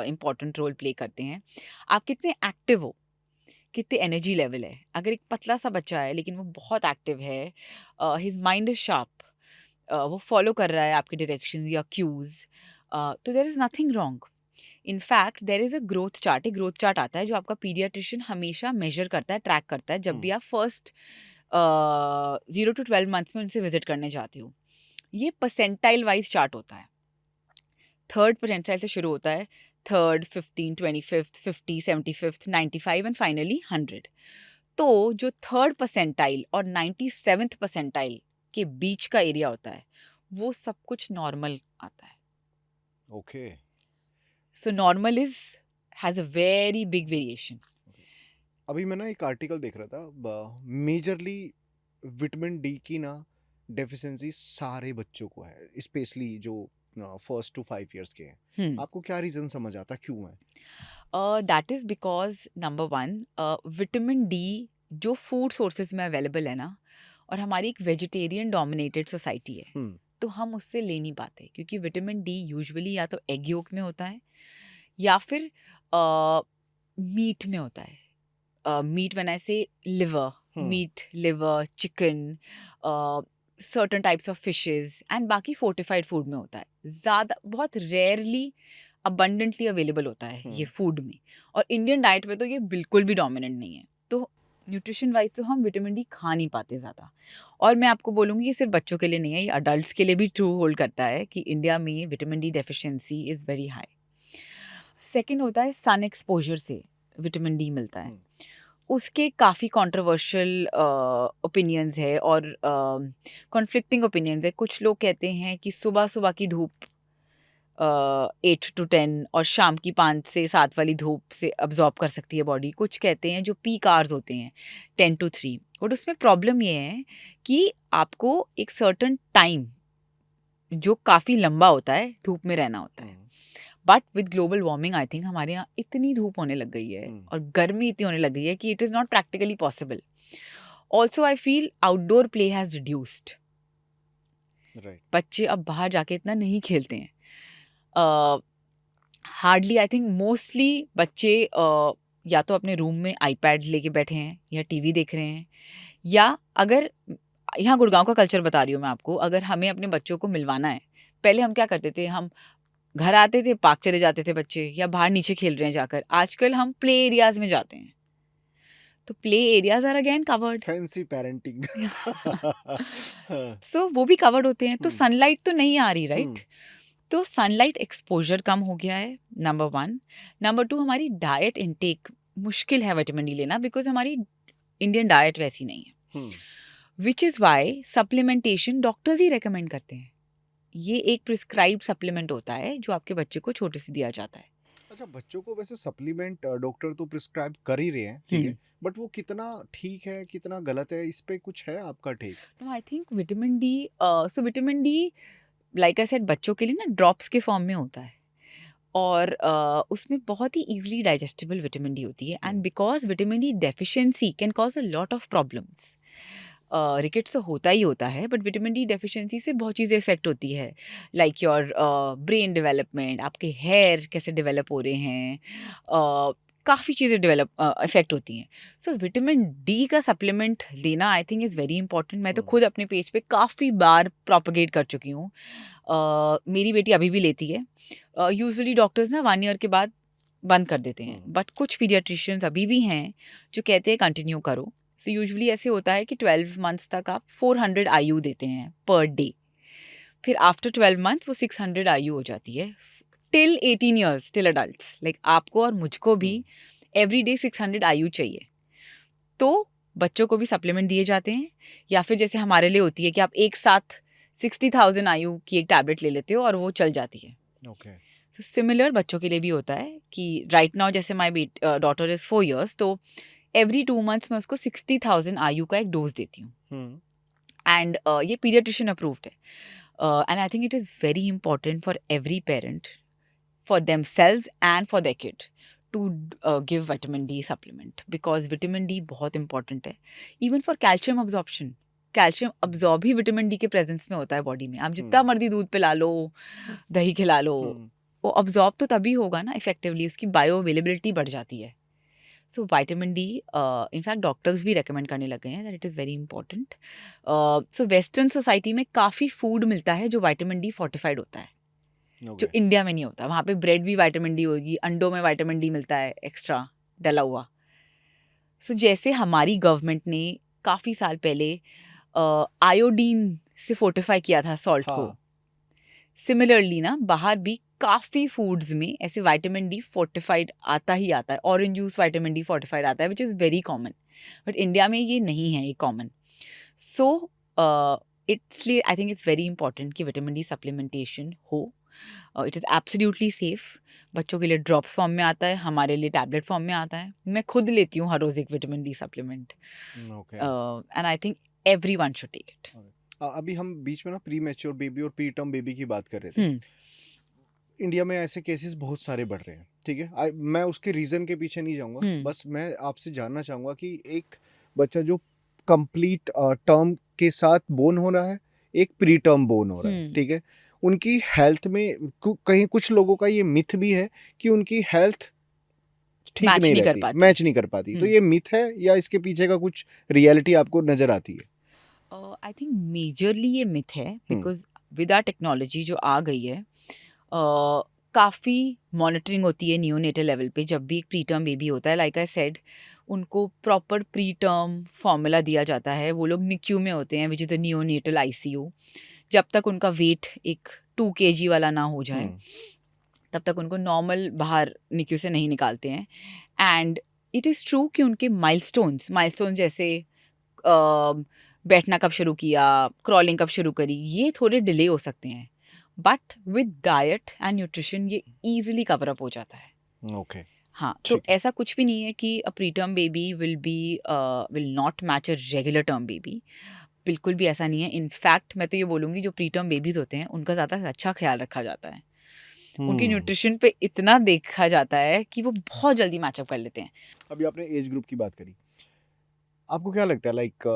S1: इंपॉर्टेंट रोल प्ले करते हैं। आप कितने एक्टिव हो, कितने एनर्जी लेवल है। अगर एक पतला सा बच्चा है लेकिन वो बहुत एक्टिव है, हिज माइंड इज शार्प, वो फॉलो कर रहा है आपके डायरेक्शन या क्यूज, तो there is nothing wrong. In fact there is a growth chart. एक ग्रोथ चार्ट आता है जो आपका पीडियाट्रिशियन हमेशा मेजर करता है, ट्रैक करता है, जब भी आप फर्स्ट 0 to 12 months में उनसे विजिट करने जाते हो। ये परसेंटाइल वाइज चार्ट होता है। 3rd परसेंटाइल से शुरू होता है, 3rd, 15, 25th, 50, 75th, 95 and finally 100। तो जो 3rd परसेंटाइल और 97th परसेंटाइल के बीच का एरिया होता है, वो सब कुछ नॉर्मल आता है।
S2: Okay.
S1: So normal is has a very big variation.
S2: अभी मैं ना एक आर्टिकल देख रहा था, मेजरली विटामिन डी की ना डेफिशिएंसी सारे बच्चों को है, स्पेशली जो 1st to 5 years के हैं। आपको क्या रीजन समझ आता, क्यों है?
S1: That is because number 1, vitamin D जो फूड सोर्सेज में अवेलेबल है ना, और हमारी एक वेजिटेरियन डोमिनेटेड सोसाइटी है, तो हम उससे ले नहीं पाते, क्योंकि विटामिन डी यूजुअली या तो एग योक में होता है या फिर मीट में होता है। मीट बनाए से liver, meat, liver, chicken, certain types of fishes, and बाकी फोर्टिफाइड फूड में होता है। ज़्यादा बहुत रेयरली अबंडेंटली अवेलेबल होता है ये फूड में, और इंडियन डाइट में तो ये बिल्कुल भी डोमिनेंट नहीं है। तो न्यूट्रिशन वाइज तो हम विटामिन डी खा नहीं पाते ज़्यादा। और मैं आपको बोलूँगी कि सिर्फ बच्चों के लिए नहीं है, ये अडल्ट्स के लिए भी ट्रू होल्ड करता है कि इंडिया में vitamin D deficiency is very high. Second होता है सन एक्सपोजर से विटामिन डी मिलता है। उसके काफ़ी कंट्रोवर्शियल ओपिनियंस है और कॉन्फ्लिक्टिंग ओपिनियंस है। कुछ लोग कहते हैं कि सुबह सुबह की धूप 8 to 10 और शाम की 5 से 7 वाली धूप से अब्जॉर्ब कर सकती है बॉडी। कुछ कहते हैं जो पीक आवर्स होते हैं 10 to 3, और उसमें प्रॉब्लम ये है कि आपको एक सर्टन टाइम जो काफ़ी लंबा होता है धूप में रहना होता है। But with global warming I think हमारे यहाँ इतनी धूप होने लग गई है और गर्मी इतनी होने लग गई है कि it is not practically possible. Also I feel outdoor play has reduced. बच्चे अब बाहर जाके इतना नहीं खेलते हैं। हार्डली आई थिंक मोस्टली बच्चे या तो अपने रूम में आईपैड लेके बैठे हैं या टीवी देख रहे हैं, या अगर यहाँ गुड़गांव का कल्चर बता रही हूँ मैं आपको, अगर हमें अपने बच्चों को मिलवाना है, पहले हम क्या करते थे, हम घर आते थे, पार्क चले जाते थे बच्चे, या बाहर नीचे खेल रहे हैं जाकर। आजकल हम प्ले एरियाज में जाते हैं, तो play areas are again covered,
S2: fancy parenting.
S1: So वो भी कवर्ड होते हैं, तो सनलाइट तो नहीं आ रही, राइट? तो सनलाइट एक्सपोजर कम हो गया है, नंबर 1। नंबर 2, हमारी डाइट इनटेक मुश्किल है विटामिन डी लेना, बिकॉज हमारी इंडियन डाइट वैसी नहीं है, which is why supplementation doctors he recommend करते हैं। ये एक प्रिस्क्राइब्ड सप्लीमेंट होता है जो आपके बच्चे को छोटे से दिया जाता है।
S2: अच्छा, बच्चों को वैसे सप्लीमेंट डॉक्टर तो प्रिस्क्राइब कर ही रहे हैं, ठीक है, बट वो कितना ठीक है कितना गलत है, इस पे कुछ है आपका take?
S1: No, I think vitamin D, so vitamin D like I said बच्चों के लिए ना ड्रॉप्स के फॉर्म में होता है, और उसमें बहुत ही इजीली डाइजेस्टेबल विटामिन डी होती है। And because vitamin D deficiency can cause a lot of problems. Rickets तो होता ही होता है, बट विटामिन डी डेफिशिएंसी से बहुत चीज़ें इफेक्ट होती है, लाइक योर ब्रेन डेवलपमेंट, आपके हेयर कैसे डेवलप हो रहे हैं, काफ़ी चीज़ें डेवलप इफेक्ट होती हैं। सो विटामिन डी का सप्लीमेंट लेना I think is very important. मैं तो खुद अपने पेज पे काफ़ी बार प्रोपगेट कर चुकी हूँ। मेरी बेटी अभी भी लेती है। यूजुअली डॉक्टर्स ना 1 ईयर के बाद बंद कर देते हैं, बट कुछ पीडियाट्रिशियंस अभी भी हैं जो कहते हैं कंटिन्यू करो। सो यूजुअली ऐसे होता है कि 12 मंथ्स तक आप 400 IU देते हैं पर डे, फिर आफ्टर 12 मंथ्स वो 600 IU हो जाती है, till 18 years, till adults. Like आपको और मुझको भी एवरी डे 600 IU चाहिए। तो बच्चों को भी सप्लीमेंट दिए जाते हैं, या फिर जैसे हमारे लिए होती है कि आप एक साथ 60,000 IU की एक टैबलेट ले लेते हो और वो चल जाती है। तो सिमिलर बच्चों के लिए भी होता है कि राइट नाउ जैसे माई डॉटर इज़ 4 years, तो एवरी 2 months मैं उसको 60,000 IU का एक डोज देती हूँ। एंड ये पीडियाट्रिशियन अप्रूव्ड है, and I think it is very important for every parent, for themselves and for their kid to give vitamin D supplement, because vitamin D बहुत important है even for calcium absorption. Calcium absorb ही vitamin D के presence में होता है body में। आप जितना मर्जी दूध पिला लो, दही खिला लो, वो अब्जॉर्ब तो तभी होगा ना इफेक्टिवली, उसकी बायो अवेलेबिलिटी बढ़ जाती है। सो विटामिन डी इनफैक्ट डॉक्टर्स भी रेकमेंड करने लगे हैं that it is very important. So western society में काफ़ी फूड मिलता है जो विटामिन डी फोर्टिफाइड होता है, जो इंडिया में नहीं होता। वहाँ पे ब्रेड भी विटामिन डी होगी, अंडों में विटामिन डी मिलता है एक्स्ट्रा डला हुआ। सो जैसे हमारी गवर्नमेंट ने काफ़ी साल पहले आयोडीन से फोर्टिफाई किया था सॉल्ट को, सिमिलरली ना बाहर भी काफ़ी फूड्स में ऐसे विटामिन डी फोर्टिफाइड आता ही आता है। Orange juice vitamin D fortified आता है, which is very common, but India में ये नहीं है ये कॉमन। सो इसलिए I think it's very important कि विटामिन डी सप्लीमेंटेशन हो। It is absolutely safe. बच्चों के लिए ड्रॉप्स फॉर्म में आता है, हमारे लिए टैबलेट फॉर्म में आता है। मैं खुद लेती हूँ हर रोज़ एक vitamin D supplement, and I think everyone should take it.
S2: अभी हम बीच में ना प्री मैच्योर बेबी और प्री टर्म बेबी की बात कर रहे थे। इंडिया में ऐसे केसेस बहुत सारे बढ़ रहे हैं, ठीक है। मैं उसके रीज़न के पीछे नहीं जाऊंगा, बस मैं आपसे जानना चाहूँगा कि एक बच्चा जो कंप्लीट टर्म के साथ बोर्न हो रहा है, एक प्री टर्म बोर्न हो रहा है, ठीक है, उनकी हेल्थ में कहीं कुछ लोगों का ये मिथ भी है कि उनकी हेल्थ ठीक नहीं रहती, मैच नहीं कर पाती। तो ये मिथ है या इसके पीछे का कुछ रियलिटी आपको नजर आती है?
S1: आई थिंक मेजरली ये मिथ है, बिकॉज विद आवर टेक्नोलॉजी जो आ गई है, काफ़ी मॉनिटरिंग होती है नियोनेटल लेवल पे। जब भी एक प्री टर्म बेबी होता है, लाइक आई सेड, उनको प्रॉपर प्री टर्म फॉर्मूला दिया जाता है। वो लोग निक्यू में होते हैं, which is the neonatal ICU। जब तक उनका वेट एक 2 kg वाला ना हो जाए, तब तक उनको नॉर्मल बाहर निक्यू से नहीं निकालते हैं। एंड इट इज़ ट्रू कि उनके माइलस्टोन्स जैसे बैठना कब शुरू किया, क्रॉलिंग कब शुरू करी, ये थोड़े डिले हो सकते हैं। But with diet and nutrition ये इजीली कवर अप हो जाता है।
S2: ओके
S1: हाँ, तो ऐसा कुछ भी नहीं है कि अ pre term baby will not match a regular term baby. बिल्कुल भी ऐसा नहीं है। इनफैक्ट मैं तो ये बोलूँगी जो प्री टर्म बेबीज़ होते हैं उनका ज़्यादा अच्छा ख्याल रखा जाता है। उनकी न्यूट्रिशन पे इतना देखा जाता है कि वो बहुत जल्दी मैचअप कर लेते हैं।
S2: अभी आपने एज ग्रुप की बात करी, आपको क्या लगता है लाइक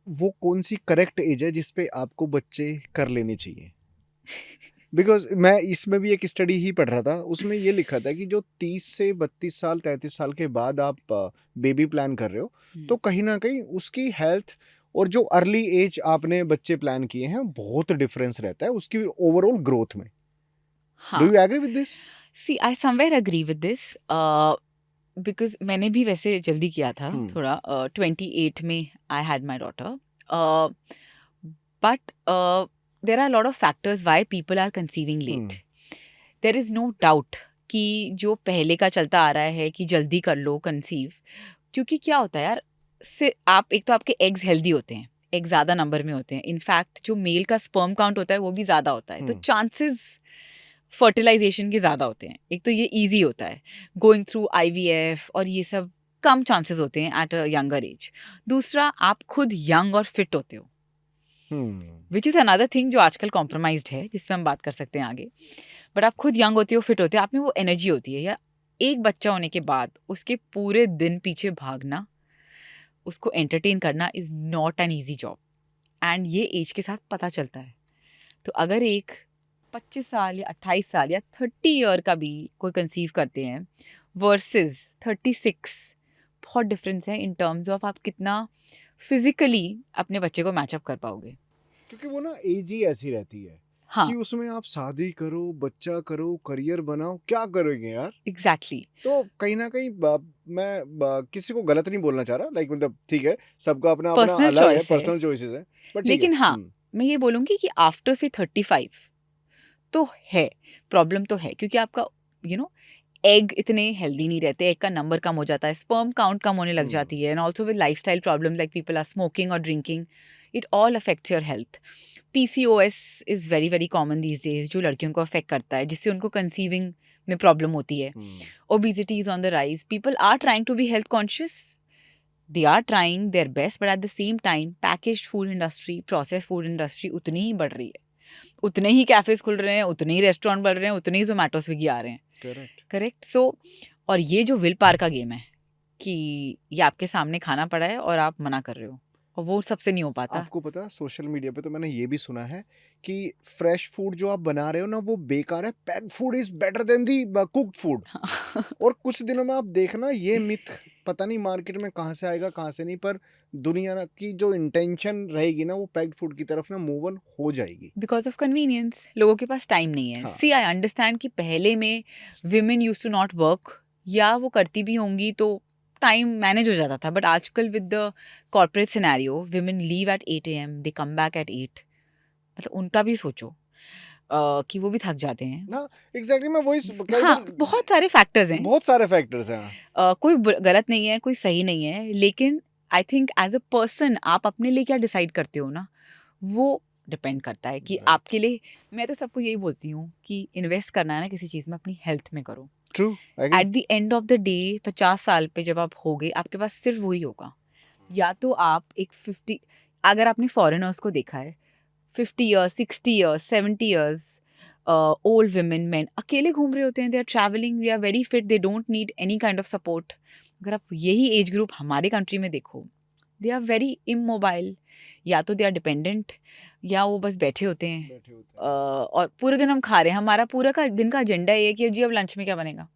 S2: वो कौन सी करेक्ट एज है जिस पे आपको बच्चे कर लेने चाहिए? बिकॉज मैं इसमें भी एक स्टडी ही पढ़ रहा था, उसमें ये लिखा था कि जो 30 से 32 साल 33 साल के बाद आप बेबी प्लान कर रहे हो तो कहीं ना कहीं उसकी हेल्थ और जो अर्ली एज आपने बच्चे प्लान किए हैं बहुत डिफरेंस रहता है उसकी ओवरऑल ग्रोथ में। डू
S1: हाँ,
S2: you agree with this?
S1: See I somewhere agree with this because मैंने भी वैसे जल्दी किया था थोड़ा। 28 में I had my daughter, but there are lot of factors why people are conceiving late. There is no doubt कि जो पहले का चलता आ रहा है कि जल्दी कर लो कंसीव, क्योंकि क्या होता है यार, से आप एक तो आपके एग्स हेल्दी होते हैं, एग ज़्यादा नंबर में होते हैं। इनफैक्ट जो मेल का स्पर्म काउंट होता है वो भी ज़्यादा होता है, तो चांसेस फर्टिलाइजेशन के ज़्यादा होते हैं। एक तो ये ईजी होता है, गोइंग थ्रू IVF और ये सब कम चांसेस होते हैं एट अ यंगर एज। दूसरा, आप खुद यंग और फिट होते हो, विच इज़ अनदर थिंग जो आजकल कॉम्प्रोमाइज्ड है, जिसमें हम बात कर सकते हैं आगे। बट आप खुद यंग होते हो, फिट होते हो, आप में वो एनर्जी होती है। या एक बच्चा होने के बाद उसके पूरे दिन पीछे भागना, उसको एंटरटेन करना is not an easy job, and ये एज के साथ पता चलता है। तो अगर एक 25 साल या 28 साल या 30 ईयर का भी कोई कंसीव करते हैं वर्सेस 36, बहुत डिफरेंस है इन टर्म्स ऑफ आप कितना फिजिकली अपने बच्चे को मैचअप कर पाओगे।
S2: क्योंकि वो ना एज ही ऐसी रहती है
S1: हाँ,
S2: कि उसमें आप शादी करो, बच्चा करो, करियर बनाओ, क्या करोगे यार?
S1: एग्जैक्टली।
S2: तो कहीं ना कहीं मैं किसी को गलत नहीं बोलना चाह रहा, लाइक मतलब ठीक है, सबका अपना अपना
S1: पर्सनल
S2: अलग है,
S1: चॉइस है,
S2: पर्सनल चॉइसेस है, बट ठीक है।
S1: लेकिन हाँ, मैं ये बोलूँगी कि आफ्टर से 35 तो है, प्रॉब्लम तो है, क्योंकि आपका एग इतने हेल्दी नहीं रहते, एग का नंबर कम हो जाता है, स्पर्म काउंट कम होने लग जाती है, and also with lifestyle problem like people are smoking और drinking, it all affects your health. PCOS is very very common these days, जो लड़कियों को अफेक्ट करता है, जिससे उनको कंसीविंग में प्रॉब्लम होती है। Obesity is on the rise, people are trying to be health conscious, they are trying their best, but at the same time packaged food industry, processed food industry उतनी ही बढ़ रही है, उतने ही कैफेज खुल रहे हैं, उतने ही रेस्टोरेंट बढ़ रहे हैं, उतने ही जोमेटो स्विगी आ रहे हैं। करेक्ट। सो और ये जो विल पावर का गेम है कि ये आपके सामने खाना पड़ा है और आप मना कर रहे हो, और वो सबसे नहीं हो पाता।
S2: आपको पता है सोशल मीडिया पे तो मैंने ये भी सुना है कि फ्रेश फूड जो आप बना रहे हो ना वो बेकार है, packed food is better than the cooked food. और कुछ दिनों में आप देखना ये मिथ पता नहीं मार्केट में कहाँ से आएगा कहाँ से नहीं, पर दुनिया की जो इंटेंशन रहेगी ना वो पैक्ड फूड की तरफ ना मूव ऑन हो जाएगी
S1: बिकॉज ऑफ कन्वीनियंस, लोगों के पास टाइम नहीं है।
S2: हाँ।
S1: सी आई अंडरस्टैंड कि पहले में women use to not work, या वो करती भी होंगी तो टाइम मैनेज हो जाता था, बट आजकल with the corporate scenario women leave at 8 AM, they come back at 8। मतलब उनका भी सोचो कि वो भी थक जाते हैं
S2: ना। एग्जैक्टली मैं वही कई
S1: हाँ,
S2: बार
S1: बहुत सारे फैक्टर्स हैं,
S2: बहुत सारे फैक्टर्स हैं।
S1: कोई गलत नहीं है, कोई सही नहीं है, लेकिन I think as a person आप अपने लिए क्या डिसाइड करते हो ना, वो डिपेंड करता है कि
S2: Right.
S1: आपके लिए। मैं तो सबको यही बोलती हूँ कि इन्वेस्ट करना है ना किसी चीज़ में, अपनी हेल्थ में करो।
S2: True,
S1: at the end of the day 50 साल पे जब आप होगे, आपके पास सिर्फ वही होगा। या तो आप एक 50, अगर आपने फॉरेनर्स को देखा है 50 years 60 years 70 years old women men अकेले घूम रहे होते हैं, they are travelling, they are very fit, they don't need any kind of support. अगर आप यही एज ग्रुप हमारे कंट्री में देखो, दे आर वेरी इमोबाइल, या तो दे आर डिपेंडेंट या वो बस बैठे होते हैं। और पूरे दिन हम खा रहे हैं, हमारा पूरा का दिन का एजेंडा ये है कि जी अब लंच में क्या बनेगा,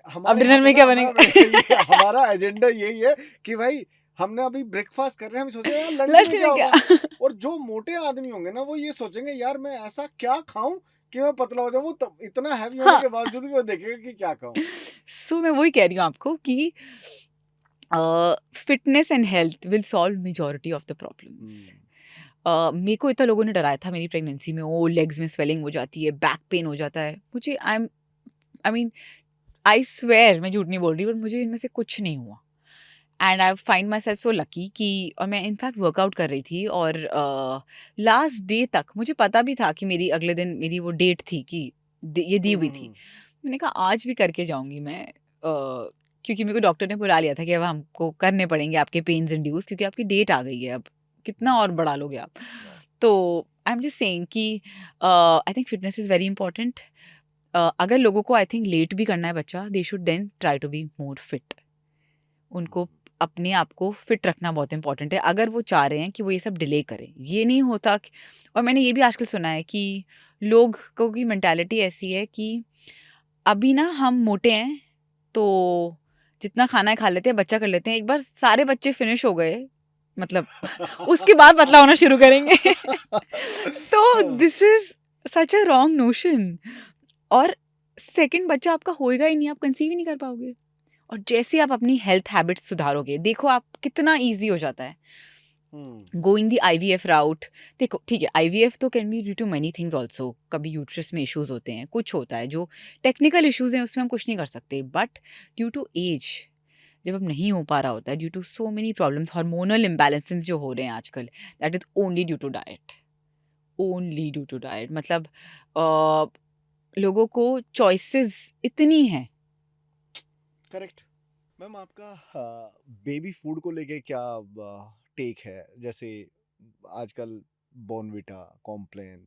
S1: अब डिनर में क्या बनेगा।
S2: हमारा एजेंडा यही है कि भाई हमने अभी ब्रेकफास्ट कर रहे हैं, हम सोचे यार
S1: लंच
S2: लंच में
S1: में
S2: क्या
S1: क्या।
S2: होगा। और जो मोटे आदमी होंगे ना वो ये सोचेंगे यार मैं ऐसा क्या खाऊं कि मैं पतला हो जाऊं, वो इतना हैवी होने के बावजूद भी वो देखेगा कि क्या खाऊं।
S1: सो मैं वही कह रही हूँ आपको कि fitness and health will solve majority of the problems. मेरे को इतना लोगों ने डराया था मेरी प्रेगनेंसी में, ओ लेग्स में स्वेलिंग हो जाती है, बैक पेन हो जाता है, मुझे आई मीन आई स्वेयर, मैं झूठ नहीं बोल रही, बट मुझे इनमें से कुछ नहीं हुआ। And I find my self so lucky कि और मैं इनफैक्ट वर्कआउट कर रही थी और लास्ट डे तक मुझे पता भी था कि मेरी अगले दिन मेरी वो डेट थी कि ये दी हुई थी। मैंने कहा आज भी करके जाऊंगी मैं, क्योंकि मेरे को डॉक्टर ने बुला लिया था कि अब हमको करने पड़ेंगे आपके पेन्स इंड्यूस, क्योंकि आपकी डेट आ गई है, अब कितना और बढ़ा लोगे आप। तो आई एम जस्ट सेइंग कि I think fitness is very important. अगर लोगों को आई थिंक लेट भी करना है बच्चा, they should then try to be more fit. उनको अपने आप को फिट रखना बहुत इंपॉर्टेंट है अगर वो चाह रहे हैं कि वो ये सब डिले करें। ये नहीं होता और मैंने ये भी आजकल सुना है कि लोगों की मेंटालिटी ऐसी है कि अभी ना हम मोटे हैं तो जितना खाना है खा लेते हैं, बच्चा कर लेते हैं, एक बार सारे बच्चे फिनिश हो गए मतलब उसके बाद पतला होना शुरू करेंगे। तो this is such a wrong notion. और सेकंड बच्चा आपका होएगा ही नहीं, आप कंसीव ही नहीं कर पाओगे। और जैसे आप अपनी हेल्थ हैबिट्स सुधारोगे, देखो आप कितना इजी हो जाता है गोइंग द IVF राउट। देखो ठीक है, IVF तो can be due to many things also. कभी यूट्रस में इश्यूज होते हैं, कुछ होता है जो टेक्निकल इश्यूज हैं, उसमें हम कुछ नहीं कर सकते। बट ड्यू टू एज जब अब नहीं हो पा रहा होता है, due to so many problems, hormonal imbalances जो हो रहे हैं आजकल, that is only due to diet. Only due to diet. मतलब लोगों को चॉइसेस इतनी हैं।
S2: करेक्ट। मैम आपका बेबी फूड को लेके क्या टेक है? जैसे आजकल बॉर्नविटा, कॉम्प्लेन,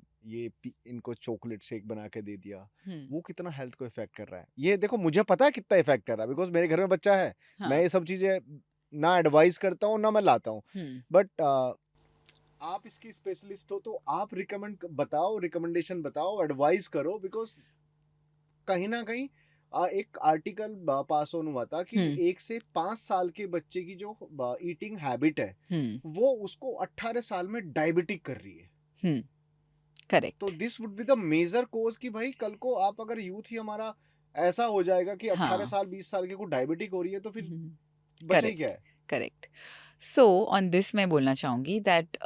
S2: इनको चॉकलेट शेक बना के दे दिया, वो कितना हेल्थ को इफेक्ट कर रहा है? ये देखो मुझे पता है कितना इफेक्ट कर रहा है, बिकॉज मेरे घर में बच्चा है। मैं ये सब चीजें ना एडवाइस करता हूँ ना मैं लाता हूँ, बट आप इसकी स्पेशलिस्ट हो तो आप रिकमेंडेशन बताओ, एडवाइस करो, बिकॉज कहीं ना कहीं एक आर्टिकल पास ऑन हुआ था कि 1 से 5 साल के बच्चे की जो ईटिंग हैबिट है वो उसको 18 साल में डायबिटिक कर रही है।
S1: करेक्ट।
S2: तो this would be the major cause कि भाई कल को आप अगर यूथ ही हमारा ऐसा हो जाएगा कि 18 साल 20 साल के को डायबिटिक हो रही है तो फिर बचे क्या है?
S1: करेक्ट। सो ऑन दिस मैं बोलना चाहूँगी दैट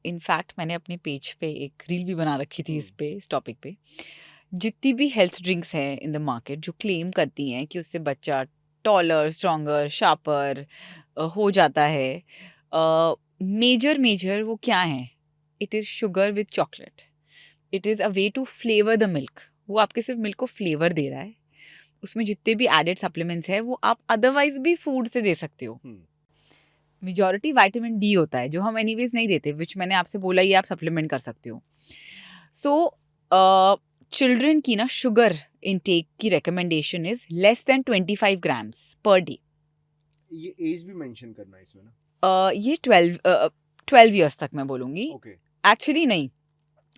S1: इनफैक्ट मैंने अपने पेज पे एक रील भी बना रखी थी इस टॉपिक पे। जितनी भी हेल्थ ड्रिंक्स हैं इन द मार्केट जो क्लेम करती हैं कि उससे बच्चा टॉलर, स्ट्रॉन्गर, शार्पर हो जाता है, मेजर वो क्या है? It is sugar with chocolate. It is a way to flavour the milk. वो आपके सिर्फ मिल्क को फ्लेवर दे रहा है। उसमें जितने भी एडेड सप्लीमेंट्स हैं वो आप अदरवाइज भी फूड से दे सकते हो। मेजॉरिटी विटामिन डी होता है जो हम एनीवेज नहीं देते, विच मैंने आपसे बोला ये आप सप्लीमेंट कर सकते हो। सो चिल्ड्रन की ना शुगर इनटेक की recommendation is less than 25 grams per day.
S2: ये एज भी मेंशन करना है इसमें ना?
S1: ये 12 ईयर्स तक मैं बोलूँगी। एक्चुअली नहीं,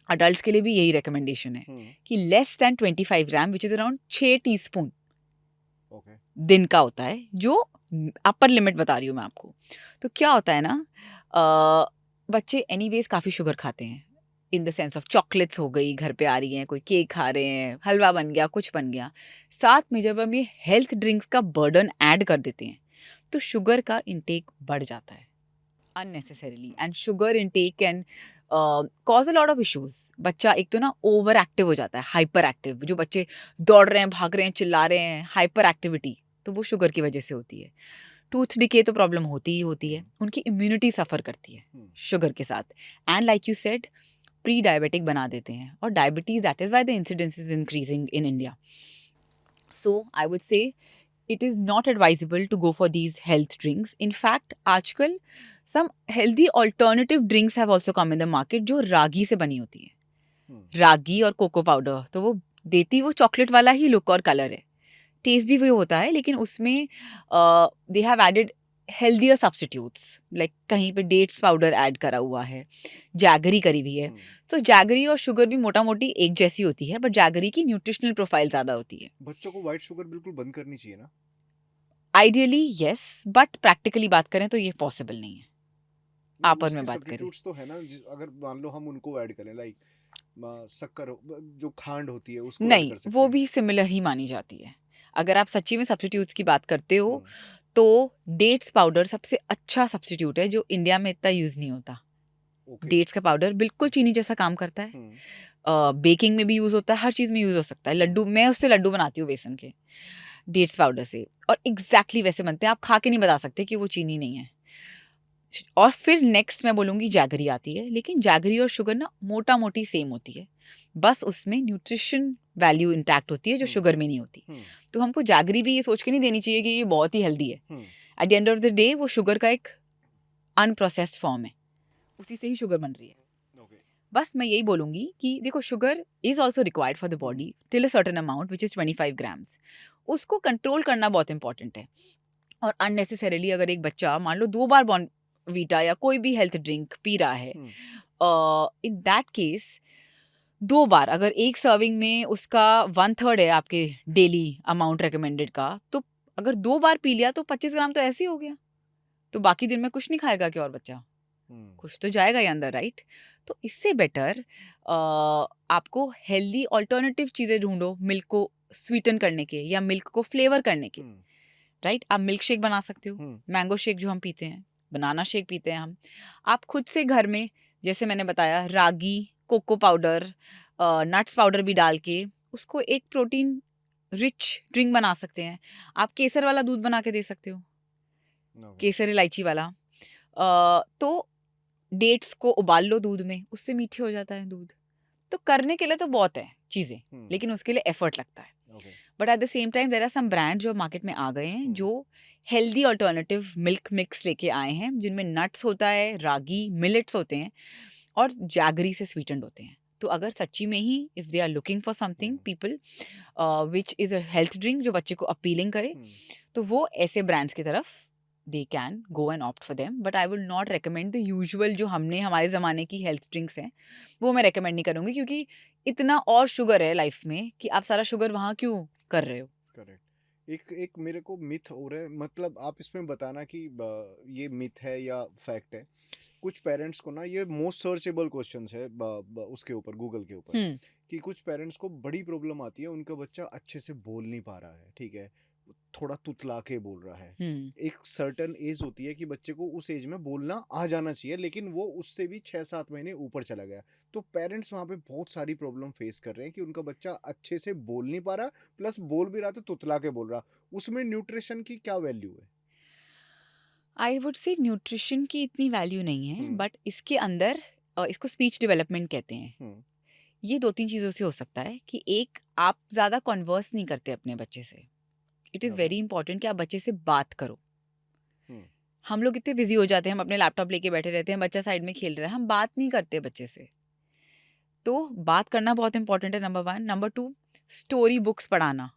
S1: अडल्ट के लिए भी यही रिकमेंडेशन है कि less than 25 gram which is around 6 teaspoon दिन का होता है, जो अपर लिमिट बता रही हूँ मैं आपको। तो क्या होता है ना, बच्चे एनीवेज काफ़ी शुगर खाते हैं, in the sense of chocolates हो गई, घर पे आ रही हैं, कोई केक खा रहे हैं, हलवा बन गया, कुछ बन गया। साथ में जब हम ये हेल्थ ड्रिंक्स का बर्डन ऐड कर देते हैं तो शुगर का इंटेक बढ़ जाता है unnecessarily, and sugar intake can cause a lot of issues. बच्चा एक तो ना ओवर एक्टिव हो जाता है, हाइपर एक्टिव। जो बच्चे दौड़ रहे हैं, भाग रहे हैं, चिल्ला रहे हैं, हाइपर एक्टिविटी, तो वो शुगर की वजह से होती है। टूथ डिके तो प्रॉब्लम होती ही होती है। उनकी इम्यूनिटी सफ़र करती है शुगर के साथ, and like you said pre diabetic बना देते हैं। और diabetes, that is why the incidence is increasing in India. So I would say it is not advisable to go for these health drinks. In fact, आजकल some healthy alternative drinks have also come in the market जो रागी से बनी होती है। रागी और cocoa powder, तो वो देती वो चॉकलेट वाला ही लुक और कलर है, टेस्ट भी वही होता है, लेकिन उसमें they have added healthier substitutes, like कहीं पे डेट्स पाउडर ऐड करा हुआ है, जैगरी करी हुई है। तो जैगरी और शुगर भी मोटा मोटी एक जैसी होती है, बट जैगरी की न्यूट्रिशनल प्रोफाइल ज़्यादा होती है।
S2: बच्चों को व्हाइट शुगर बिल्कुल बंद करनी चाहिए ना?
S1: आइडियली यस, बट प्रैक्टिकली बात करें तो ये पॉसिबल नहीं है। आप और मैं बात करें
S2: तो है ना, अगर मान लो हम उनको ऐड करें, लाइक शक्कर जो खांड होती है उसको
S1: नहीं,
S2: कर सकते
S1: वो
S2: हैं।
S1: भी सिमिलर ही मानी जाती है। अगर आप सच्ची में सब्स्टिट्यूट्स की बात करते हो तो डेट्स पाउडर सबसे अच्छा सब्स्टिट्यूट है जो इंडिया में इतना यूज नहीं होता। डेट्स का पाउडर बिल्कुल चीनी जैसा काम करता है, बेकिंग में भी यूज होता है, हर चीज में यूज हो सकता है। लड्डू, मैं उससे लड्डू बनाती हूँ बेसन के, डेट्स पाउडर से। और एग्जैक्टली वैसे बनते हैं, आप खा के नहीं बता सकते कि वो चीनी नहीं है। और फिर नेक्स्ट मैं बोलूँगी जैगरी आती है, लेकिन जैगरी और शुगर ना मोटा मोटी सेम होती है, बस उसमें न्यूट्रिशन वैल्यू इंटैक्ट होती है जो शुगर में नहीं होती। तो हमको जैगरी भी ये सोच के नहीं देनी चाहिए कि ये बहुत ही हेल्दी है। At the end of the day वो शुगर का एक अनप्रोसेस्ड फॉर्म है, उसी से ही शुगर बन रही है। बस मैं यही बोलूँगी कि देखो, sugar is also required for the body till a certain amount which is 25 grams. उसको कंट्रोल करना बहुत इंपॉर्टेंट है। और अननेसेसरीली अगर एक बच्चा मान लो 2 बार बॉर्नवीटा या कोई भी हेल्थ ड्रिंक पी रहा है, इन दैट केस 2 बार अगर एक सर्विंग में उसका 1/3 है आपके डेली अमाउंट रिकमेंडेड का, तो अगर 2 बार पी लिया तो 25 ग्राम तो ऐसे ही हो गया। तो बाकी दिन में कुछ नहीं खाएगा क्या और बच्चा? कुछ तो जाएगा ही अंदर, राइट? तो इससे बेटर आपको हेल्दी ऑल्टरनेटिव चीज़ें ढूंढो मिल्क को स्वीटन करने के या मिल्क को फ्लेवर करने के, राइट? आप मिल्क शेक बना सकते हो, मैंगो शेक जो हम पीते हैं, बनाना शेक पीते हैं हम। आप खुद से घर में, जैसे मैंने बताया, रागी, कोको पाउडर, नट्स पाउडर भी डाल के उसको एक प्रोटीन रिच ड्रिंक बना सकते हैं। आप केसर वाला दूध बना के दे सकते हो, केसर इलायची वाला। तो डेट्स को उबाल लो दूध में, उससे मीठे हो जाता है दूध। तो करने के लिए तो बहुत है चीज़ें, लेकिन उसके लिए एफर्ट लगता है। But at the same time there are some brand जो मार्केट में आ गए हैं जो हेल्दी ऑल्टरनेटिव मिल्क मिक्स लेके आए हैं, जिनमें नट्स होता है, रागी, मिलेट्स होते हैं और जैगरी से स्वीटेंड होते हैं। तो अगर सच्ची में ही if they are looking for something people which is a health drink जो बच्चे को अपीलिंग करे, तो वो ऐसे ब्रांड्स की तरफ they can go and opt for them. But I will not recommend the usual जो हमने हमारे ज़माने की हेल्थ ड्रिंक्स हैं, वो मैं रिकमेंड नहीं करूँगी, क्योंकि इतना और शुगर है लाइफ में कि आप सारा शुगर वहाँ क्यों कर रहे हो।
S2: करेक्ट। एक एक मेरे को मिथ हो रहा है, मतलब आप इसमें बताना कि ये मिथ है या फैक्ट है। कुछ पेरेंट्स को ना, ये मोस्ट सर्चेबल क्वेश्चंस है उसके ऊपर, गूगल के ऊपर, कि कुछ पेरेंट्स को बड़ी प्रॉब्लम आती है, उनका बच्चा अच्छे से बोल नहीं पा रहा है, ठीक है, थोड़ा तुतला के बोल रहा है। एक सर्टेन एज होती है कि बच्चे को उस एज में बोलना आ जाना चाहिए, लेकिन वो उससे भी 6-7 महीने ऊपर चला गया। तो पेरेंट्स वहाँ पे बहुत सारी प्रॉब्लम फेस कर रहे हैं कि उनका बच्चा अच्छे से बोल नहीं पा रहा, प्लस बोल भी रहा तो तुतला के बोल रहा। उसमें न्यूट्रिशन की क्या वैल्यू है?
S1: आई वुड से न्यूट्रिशन की इतनी वैल्यू नहीं है, बट इसके अंदर इसको स्पीच डेवलपमेंट कहते हैं। ये 2-3 चीज़ों से हो सकता है कि एक, आप ज़्यादा कन्वर्स नहीं करते अपने बच्चे से। इट इज़ वेरी इंपॉर्टेंट कि आप बच्चे से बात करो। हम लोग इतने बिजी हो जाते हैं, हम अपने लैपटॉप लेके बैठे रहते हैं, बच्चा साइड में खेल रहा है, हम बात नहीं करते बच्चे से। तो बात करना बहुत इंपॉर्टेंट है, नंबर 1। नंबर 2, स्टोरी बुक्स पढ़ाना।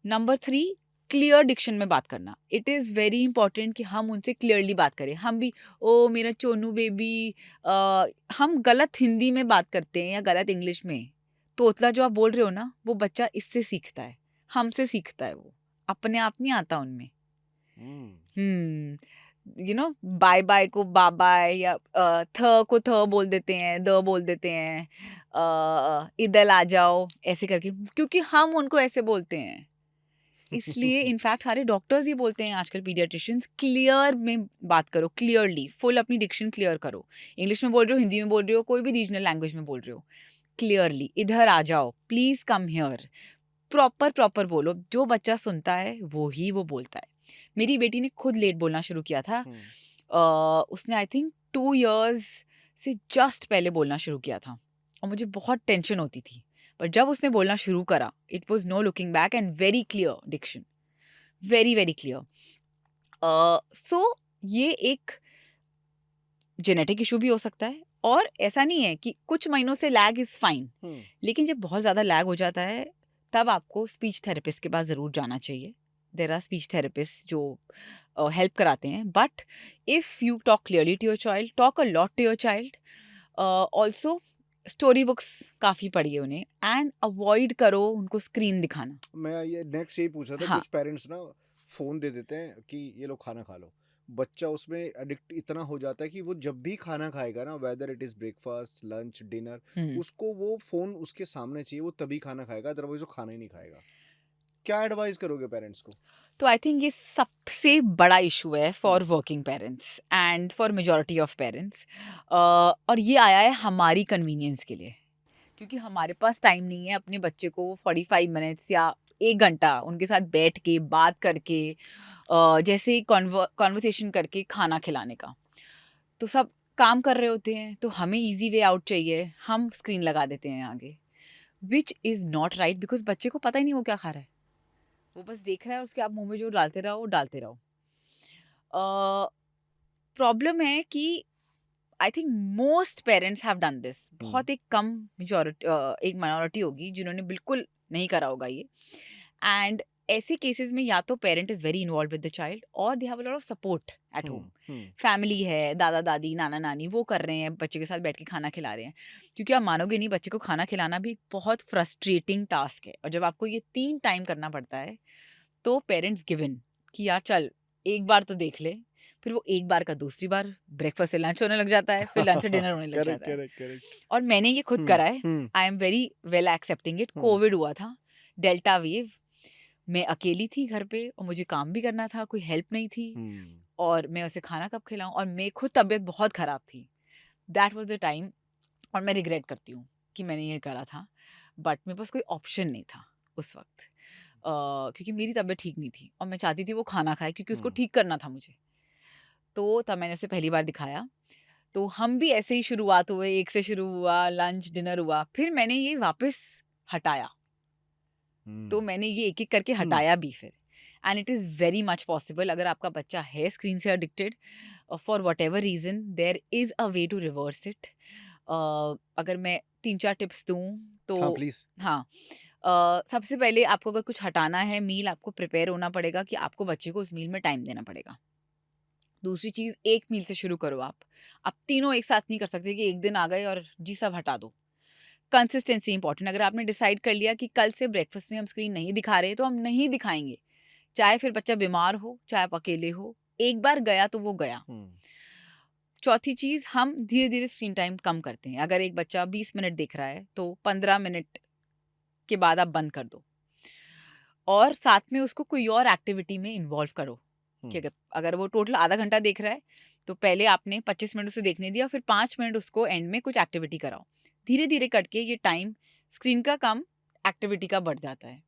S1: नंबर 3, क्लियर डिक्शन में बात करना। इट इज़ वेरी इंपॉर्टेंट कि हम उनसे क्लियरली बात करें। हम भी ओ मेरा चोनू बेबी, हम गलत हिंदी में बात करते हैं या गलत इंग्लिश में। तोतला जो आप बोल रहे हो ना, वो बच्चा इससे सीखता है, हमसे सीखता है, वो अपने आप नहीं आता उनमें। यू नो, बाय बाय को बाय, या थ को थ बोल देते हैं, द बोल देते हैं, इधर आ जाओ ऐसे करके, क्योंकि हम उनको ऐसे बोलते हैं। इसलिए इनफैक्ट सारे डॉक्टर्स ये बोलते हैं आजकल, पीडियाट्रिशियंस, क्लियर में बात करो, क्लियरली, फुल अपनी डिक्शन क्लियर करो। इंग्लिश में बोल रहे हो, हिंदी में बोल रहे हो, कोई भी रीजनल लैंग्वेज में बोल रहे हो, क्लियरली इधर आ जाओ, प्लीज कम हियर, प्रॉपर बोलो। जो बच्चा सुनता है वो ही वो बोलता है। मेरी बेटी ने खुद लेट बोलना शुरू किया था। उसने आई थिंक 2 years से जस्ट पहले बोलना शुरू किया था, और मुझे बहुत टेंशन होती थी। पर जब उसने बोलना शुरू करा, it was no looking back and very clear diction, very very clear. So ये एक जेनेटिक इशू भी हो सकता है, और ऐसा नहीं है कि कुछ महीनों से लैग इज फाइन, लेकिन जब बहुत ज़्यादा लैग हो जाता है तब आपको स्पीच थेरेपिस्ट के पास ज़रूर जाना चाहिए। देयर आर स्पीच थेरेपिस्ट जो हेल्प कराते हैं। But if you talk clearly to your child, talk a lot to your child, also story books काफ़ी पढ़िए उन्हें, एंड अवॉइड करो उनको स्क्रीन दिखाना।
S2: मैं ये नेक्स्ट यही पूछ रहा था।
S1: हाँ।
S2: कुछ पेरेंट्स ना फ़ोन दे देते हैं कि ये लो खाना खा लो, बच्चा उसमें एडिक्ट इतना हो जाता है कि वो जब भी खाना खाएगा ना, whether it is breakfast, lunch, dinner, उसको वो फ़ोन उसके सामने चाहिए, वो तभी खाना खाएगा, अदरवाइज वो खाना ही नहीं खाएगा। क्या एडवाइस करोगे पेरेंट्स को?
S1: तो आई थिंक ये सबसे बड़ा इशू है for working parents and for majority of parents, और ये आया है हमारी कन्वीनियंस के लिए, क्योंकि हमारे पास टाइम नहीं है अपने बच्चे को 45 मिनट्स या 1 घंटा उनके साथ बैठ के बात करके जैसे कॉन्वर्सेशन करके खाना खिलाने का। तो सब काम कर रहे होते हैं तो हमें ईजी वे आउट चाहिए, हम स्क्रीन लगा देते हैं आगे, which is not right because बच्चे को पता ही नहीं वो क्या खा रहा है, वो बस देख रहा है, उसके आप मुंह में जो डालते रहो। प्रॉब्लम है कि I think most parents have done this, बहुत एक कम मेजॉरिटी, एक माइनॉरिटी होगी जिन्होंने बिल्कुल नहीं करा होगा ये। एंड ऐसे केसेस में या तो parent is very involve with the child और they have a lot of support at home, family है, दादा दादी नाना नानी, वो कर रहे हैं, बच्चे के साथ बैठ के खाना खिला रहे हैं। क्योंकि आप मानोगे नहीं, बच्चे को खाना खिलाना भी एक बहुत फ्रस्ट्रेटिंग टास्क है, और जब आपको ये 3 टाइम करना पड़ता है तो पेरेंट्स गिवन कि यार चल एक बार तो देख ले, फिर वो एक बार का दूसरी बार ब्रेकफास्ट से लंच होने लग जाता है, फिर लंच से डिनर होने लग जाता है। और मैंने ये खुद करा है, I am very well accepting it. Covid हुआ था, डेल्टा वेव, मैं अकेली थी घर पे और मुझे काम भी करना था, कोई हेल्प नहीं थी, और मैं उसे खाना कब खिलाऊं, और मैं खुद तबीयत बहुत ख़राब थी। दैट वाज द टाइम, और मैं रिग्रेट करती हूँ कि मैंने ये करा था, बट मेरे पास कोई ऑप्शन नहीं था उस वक्त, क्योंकि मेरी तबीयत ठीक नहीं थी और मैं चाहती थी वो खाना खाए क्योंकि उसको ठीक करना था मुझे। तो तब मैंने उसे पहली बार दिखाया, तो हम भी ऐसे ही शुरुआत हुए, 1 से शुरू हुआ, लंच डिनर हुआ, फिर मैंने ये वापस हटाया। तो मैंने ये एक-एक करके हटाया भी फिर। And it is very much possible, अगर आपका बच्चा है स्क्रीन से addicted for whatever reason, there is a way to reverse it. अगर मैं 3-4 टिप्स दूँ तो
S2: हाँ प्लीज।
S1: हाँ, सबसे पहले आपको अगर कुछ हटाना है, मील आपको प्रिपेयर होना पड़ेगा कि आपको बच्चे को उस मील में टाइम देना पड़ेगा। दूसरी चीज़, एक मील से शुरू करो आप तीनों एक साथ नहीं कर सकते कि एक दिन आ गए और जी सब हटा दो। कंसिस्टेंसी इंपॉर्टेंट, अगर आपने डिसाइड कर लिया कि कल से ब्रेकफास्ट में हम स्क्रीन नहीं दिखा रहे तो हम नहीं दिखाएंगे, चाहे फिर बच्चा बीमार हो चाहे आप अकेले हो, एक बार गया तो वो गया। चौथी चीज़, हम धीरे धीरे स्क्रीन टाइम कम करते हैं। अगर एक बच्चा 20 मिनट देख रहा है तो 15 मिनट के बाद आप बंद कर दो, और साथ में उसको कोई और एक्टिविटी में इन्वॉल्व करो। कि अगर वो टोटल आधा घंटा देख रहा है तो पहले आपने 25 मिनट उसे देखने दिया, फिर 5 मिनट उसको एंड में कुछ एक्टिविटी कराओ। धीरे धीरे करके ये टाइम स्क्रीन का कम, एक्टिविटी का बढ़ जाता है,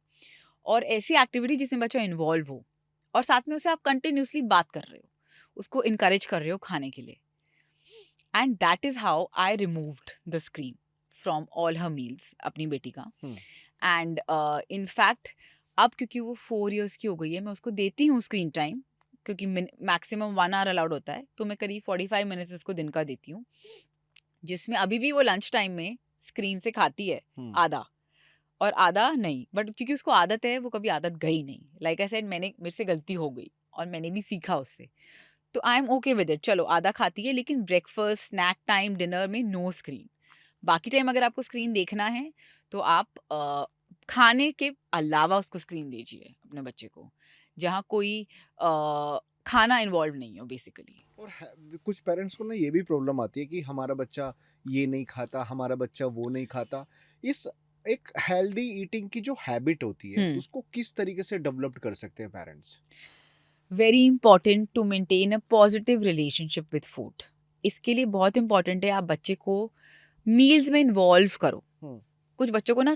S1: और ऐसी एक्टिविटी जिसमें बच्चा इन्वॉल्व हो, और साथ में उसे आप कंटिन्यूसली बात कर रहे हो, उसको इनकरेज कर रहे हो खाने के लिए। And that is how I removed the screen from all her meals अपनी बेटी का। एंड इन फैक्ट अब क्योंकि वो 4 इयर्स की हो गई है, मैं उसको देती हूँ स्क्रीन टाइम, क्योंकि मैक्सिमम 1 आवर अलाउड होता है, तो मैं करीब 45 मिनट्स उसको दिन का देती हूँ, जिसमें अभी भी वो लंच टाइम में स्क्रीन से खाती है आधा, और आधा नहीं, बट क्योंकि उसको आदत है, वो कभी आदत गई नहीं। लाइक आई सेड, मेरे से गलती हो गई और मैंने भी सीखा उससे, तो I am okay with it. चलो आधा खाती है, लेकिन ब्रेकफास्ट, स्नैक टाइम, डिनर में नो स्क्रीन। बाकी टाइम अगर आपको स्क्रीन देखना है तो आप खाने के अलावा उसको स्क्रीन दीजिए अपने बच्चे को, जहाँ कोई खाना इन्वॉल्व नहीं हो बेसिकली।
S2: और कुछ पेरेंट्स को ना ये भी प्रॉब्लम आती है कि हमारा बच्चा ये नहीं खाता, हमारा बच्चा वो नहीं खाता। इस एक हेल्दी ईटिंग की जो हैबिट होती है उसको किस तरीके से डेवलप कर सकते हैं parents?
S1: Very important to maintain a positive relationship with food. इसके लिए बहुत इंपॉर्टेंट है आप बच्चे को मील्स में इन्वॉल्व करो। कुछ बच्चों को ना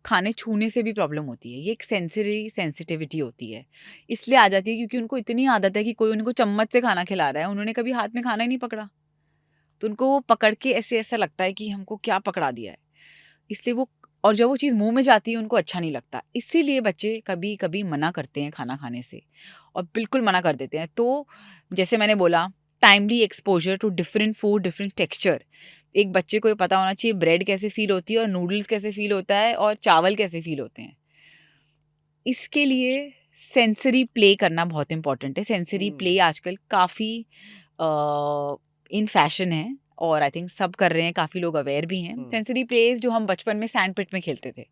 S1: खाने छूने से भी प्रॉब्लम होती है, ये एक सेंसरी सेंसिटिविटी होती है, इसलिए आ जाती है क्योंकि उनको इतनी आदत है कि कोई उनको चम्मच से खाना खिला रहा है, उन्होंने कभी हाथ में खाना ही नहीं पकड़ा, तो उनको वो पकड़ के ऐसे ऐसा लगता है कि हमको क्या पकड़ा दिया है, इसलिए वो, और जब वो चीज़ मुंह में जाती है उनको अच्छा नहीं लगता, इसीलिए बच्चे कभी कभी मना करते हैं खाना खाने से, और बिल्कुल मना कर देते हैं। तो जैसे मैंने बोला, timely exposure to different food, different texture. एक बच्चे को ये पता होना चाहिए ब्रेड कैसे फील होती है, और नूडल्स कैसे फील होता है, और चावल कैसे फील होते हैं। इसके लिए सेंसरी प्ले करना बहुत इंपॉर्टेंट है। सेंसरी प्ले आजकल काफ़ी इन फैशन है, और आई थिंक सब कर रहे हैं, काफ़ी लोग अवेयर भी हैं। सेंसरी प्लेस जो हम बचपन में सैंडपिट में खेलते थे,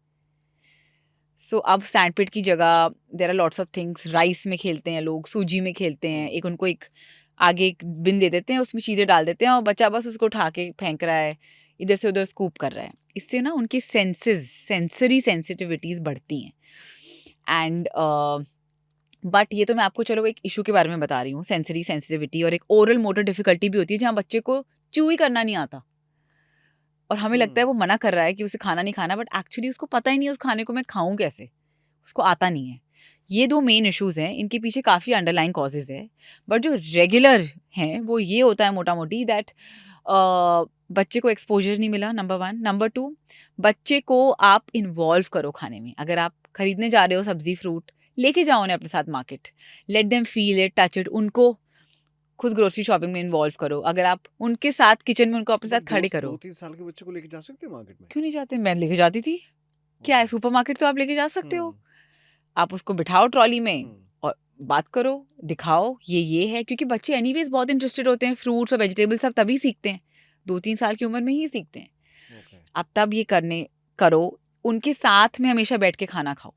S1: सो अब सैंडपिट की जगह there are lots of things. Rice में खेलते हैं लोग, सूजी में खेलते हैं, एक उनको एक आगे एक बिन दे देते हैं, उसमें चीज़ें डाल देते हैं और बच्चा बस उसको उठा के फेंक रहा है, इधर से उधर स्कूप कर रहा है। इससे ना उनकी सेंसरी सेंसिटिविटीज़ बढ़ती हैं। एंड बट ये तो मैं आपको चलो एक इशू के बारे में बता रही हूँ, सेंसरी सेंसिटिविटी, और एक ओरल मोटर डिफिकल्टी भी होती है जहाँ बच्चे को च्यू ही करना नहीं आता, और हमें लगता है वो मना कर रहा है कि उसे खाना नहीं खाना, बट एक्चुअली उसको पता ही नहीं है उस खाने को मैं खाऊं कैसे, उसको आता नहीं है। ये 2 मेन इश्यूज हैं, इनके पीछे काफ़ी अंडरलाइंग कॉजेज है, बट जो रेगुलर हैं वो ये होता है मोटा मोटी दैट बच्चे को एक्सपोजर नहीं मिला, नंबर 1। नंबर 2, बच्चे को आप इन्वॉल्व करो खाने में। अगर आप खरीदने जा रहे हो सब्जी फ्रूट, लेके जाओ उन्हें अपने साथ market, let them feel it, touch it, उनको खुद ग्रोसरी शॉपिंग में इन्वॉल्व करो। अगर आप उनके साथ किचन में उनको अपने साथ खड़े करो।
S2: 2-3 साल के बच्चे को लेके जा सकते हैं मार्केट में?
S1: क्यों नहीं जाते? मैं लेके जाती थी। क्या है, सुपरमार्केट तो आप लेके जा सकते हो। आप उसको बिठाओ ट्रॉली में और बात करो, दिखाओ ये है, क्योंकि बच्चे एनीवेज बहुत इंटरेस्टेड होते हैं। फ्रूट्स और वेजिटेबल्स सब तभी सीखते हैं, 2-3 साल की उम्र में ही सीखते हैं। आप तब ये करो, उनके साथ में हमेशा बैठ के खाना खाओ।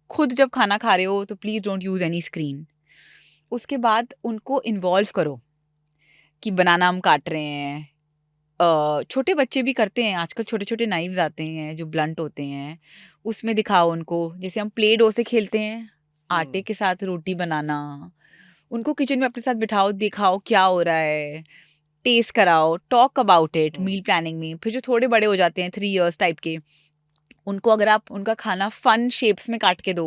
S1: खुद जब खाना खा रहे हो तो please don't use any screen. उसके बाद उनको इन्वॉल्व करो कि बनाना हम काट रहे हैं। छोटे बच्चे भी करते हैं आजकल, छोटे छोटे नाइव्स आते हैं जो ब्लंट होते हैं, उसमें दिखाओ उनको। जैसे हम प्ले डो से खेलते हैं, आटे के साथ रोटी बनाना, उनको किचन में अपने साथ बिठाओ, दिखाओ क्या हो रहा है, टेस्ट कराओ, talk about it meal planning में। फिर जो थोड़े बड़े हो जाते हैं 3 इयर्स टाइप के, उनको अगर आप उनका खाना फन शेप्स में काट के दो।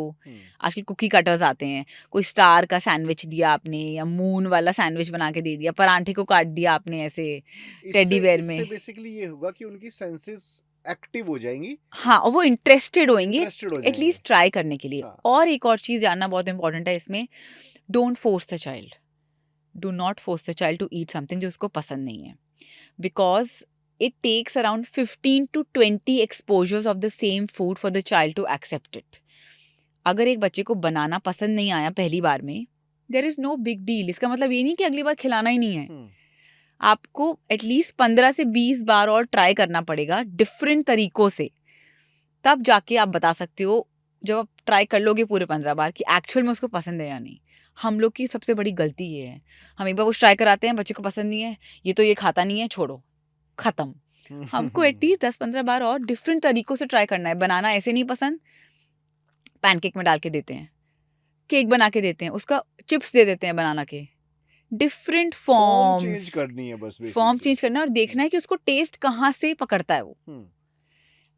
S1: आजकल कुकी कटर्स आते हैं, कोई स्टार का सैंडविच दिया आपने या मून वाला सैंडविच बना के दे दिया, परांठे को काट दिया आपने ऐसे टेडी बेयर में।
S2: इससे बेसिकली ये होगा कि उनकी सेंसेस एक्टिव हो जाएंगी।
S1: हाँ, और वो इंटरेस्टेड होंगे
S2: इंटरेस्टेड हो
S1: एटलीस्ट ट्राई करने के लिए।
S2: हाँ।
S1: और एक और चीज़ जानना बहुत इंपॉर्टेंट है इसमें, don't force the child, do not force the child to eat something जो उसको पसंद नहीं है, because it takes around 15 to 20 exposures of the same food for the child to accept it. अगर एक बच्चे को बनाना पसंद नहीं आया पहली बार में, there is no big deal। इसका मतलब ये नहीं कि अगली बार खिलाना ही नहीं है। आपको एटलीस्ट 15 से 20 बार और ट्राई करना पड़ेगा डिफरेंट तरीकों से, तब जाके आप बता सकते हो, जब आप ट्राई कर लोगे पूरे 15 बार, कि एक्चुअल में उसको पसंद है या नहीं। हम लोग की सबसे बड़ी गलती ये है, हम एक बार कुछ ट्राई कराते हैं, बच्चे को पसंद नहीं है, ये खाता नहीं है, छोड़ो, खत्म। हमको एटलीस्ट 10-15 बार और डिफरेंट तरीकों से ट्राई करना है। बनाना ऐसे नहीं पसंद, पैनकेक में डाल के देते हैं, केक बना के देते हैं, उसका चिप्स दे देते हैं बनाना के। डिफरेंट फॉर्म
S2: चेंज करनी है बस,
S1: फॉर्म चेंज करना है और देखना है कि उसको टेस्ट कहाँ से पकड़ता है वो।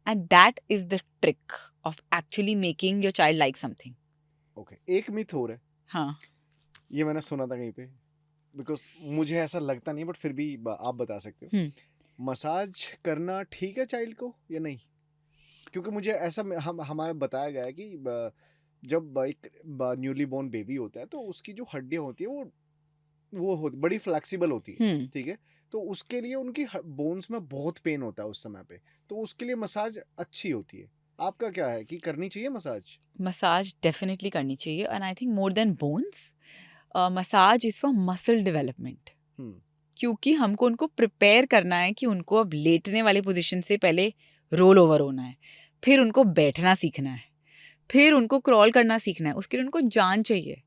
S1: And that is the trick of actually making your child like something.
S2: Okay, एक मिथ हो रहा है।
S1: हाँ,
S2: ये मैंने सुना था कहीं पे, बिकॉज मुझे ऐसा लगता नहीं, बट फिर भी आप बता सकते हो, मसाज करना ठीक है चाइल्ड को या नहीं? क्योंकि मुझे ऐसा हमारा बताया गया है कि जब एक न्यूली बोर्न बेबी होता है तो उसकी जो हड्डियां होती है वो बड़ी फ्लेक्सिबल होती है, ठीक है, तो उसके लिए उनकी बोन्स में बहुत पेन होता है उस समय पे, तो उसके लिए मसाज अच्छी होती है। आपका क्या है कि करनी चाहिए मसाज?
S1: मसाज डेफिनेटली करनी चाहिए, and I think more than bones, massage is for muscle development. क्योंकि हमको उनको प्रिपेयर करना है कि उनको अब लेटने वाले पोजीशन से पहले रोल ओवर होना है, फिर उनको बैठना सीखना है, फिर उनको क्रॉल करना सीखना है। उसके लिए उनको जान चाहिए,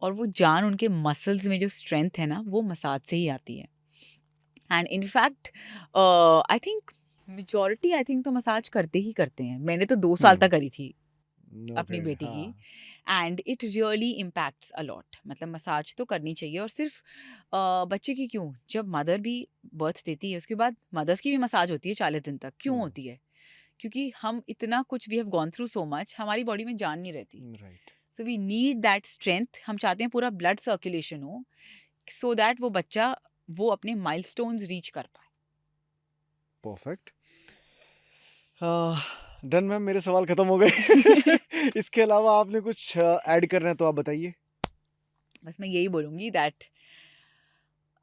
S1: और वो जान उनके मसल्स में जो स्ट्रेंथ है ना, वो मसाज से ही आती है। And in fact I think majority तो मसाज करते ही करते हैं। मैंने तो 2 साल तक करी थी अपनी बेटी की, and it really impacts a lot. मतलब मसाज तो करनी चाहिए, और सिर्फ बच्चे की क्यों, जब मदर भी बर्थ देती है उसके बाद मदर्स की भी मसाज होती है 40 दिन तक। क्यों होती है? क्योंकि हम इतना कुछ, we have gone through so much, हमारी बॉडी में जान नहीं रहती। So we need that strength. हम चाहते हैं पूरा ब्लड सर्कुलेशन हो, सो दैट वो बच्चा वो अपने माइलस्टोन्स रीच कर पाए।
S2: परफेक्ट। डन मैम, मेरे सवाल खत्म हो गए। इसके अलावा आपने कुछ ऐड करना है तो आप बताइए।
S1: बस मैं यही बोलूँगी दैट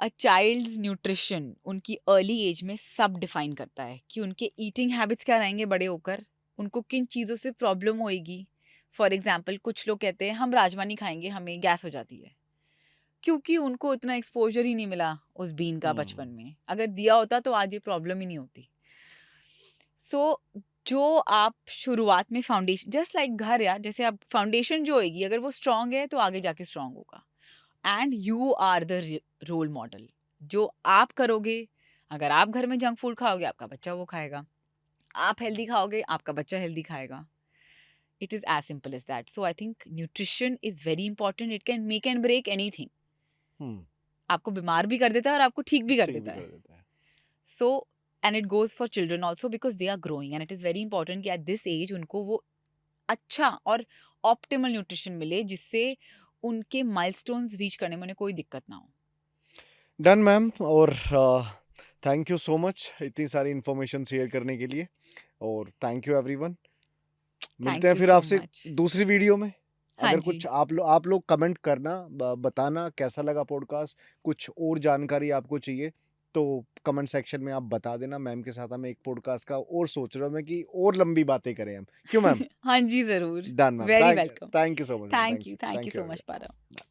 S1: अ चाइल्ड्स न्यूट्रिशन उनकी अर्ली एज में सब डिफाइन करता है कि उनके ईटिंग हैबिट्स क्या रहेंगे बड़े होकर, उनको किन चीज़ों से प्रॉब्लम होएगी। फॉर एग्जाम्पल, कुछ लोग कहते हैं हम राजमा नहीं खाएंगे, हमें गैस हो जाती है, क्योंकि उनको इतना एक्सपोजर ही नहीं मिला उस बीन का बचपन में। अगर दिया होता तो आज ये प्रॉब्लम ही नहीं होती। सो जो आप शुरुआत में फाउंडेशन, जस्ट लाइक घर यार, जैसे आप फाउंडेशन जो होगी अगर वो स्ट्रांग है तो आगे जाके स्ट्रांग होगा। And you are the role model. जो आप करोगे, अगर आप घर में जंक फूड खाओगे आपका बच्चा वो खाएगा, आप हेल्दी खाओगे आपका बच्चा हेल्दी खाएगा। It is as simple as that. So I think nutrition is very important. It can make and break anything. आपको बीमार भी कर देता है और आपको ठीक भी कर देता है। So and it goes for children also, because they are growing, and it is very important कि एट दिस एज उनको वो अच्छा और ऑप्टिमल न्यूट्रिशन मिले, जिससे उनके माइलस्टोन्स रीच करने में उन्हें कोई दिक्कत ना हो।
S2: Done ma'am. और थैंक यू सो मच इतनी सारी इन्फॉर्मेशन शेयर करने के लिए, और थैंक यू एवरीवन। मिलते
S1: थैंक
S2: हैं
S1: यू
S2: फिर
S1: सो
S2: आपसे
S1: मच।
S2: दूसरी वीडियो में।
S1: हाँ
S2: अगर
S1: जी।
S2: कुछ आप लोग कमेंट करना, बताना कैसा लगा पॉडकास्ट, कुछ और जानकारी आपको चाहिए तो कमेंट सेक्शन में आप बता देना। मैम के साथ हम एक पॉडकास्ट का और सोच रहा हूँ मैं कि और लंबी बातें करें हम, क्यों मैम?
S1: हाँ जी, ज़रूर।
S2: Done ma'am.
S1: Very
S2: thank
S1: welcome.
S2: Thank you so much ma'am.
S1: Thank you
S2: thank you
S1: so much
S2: everyone.
S1: Paro.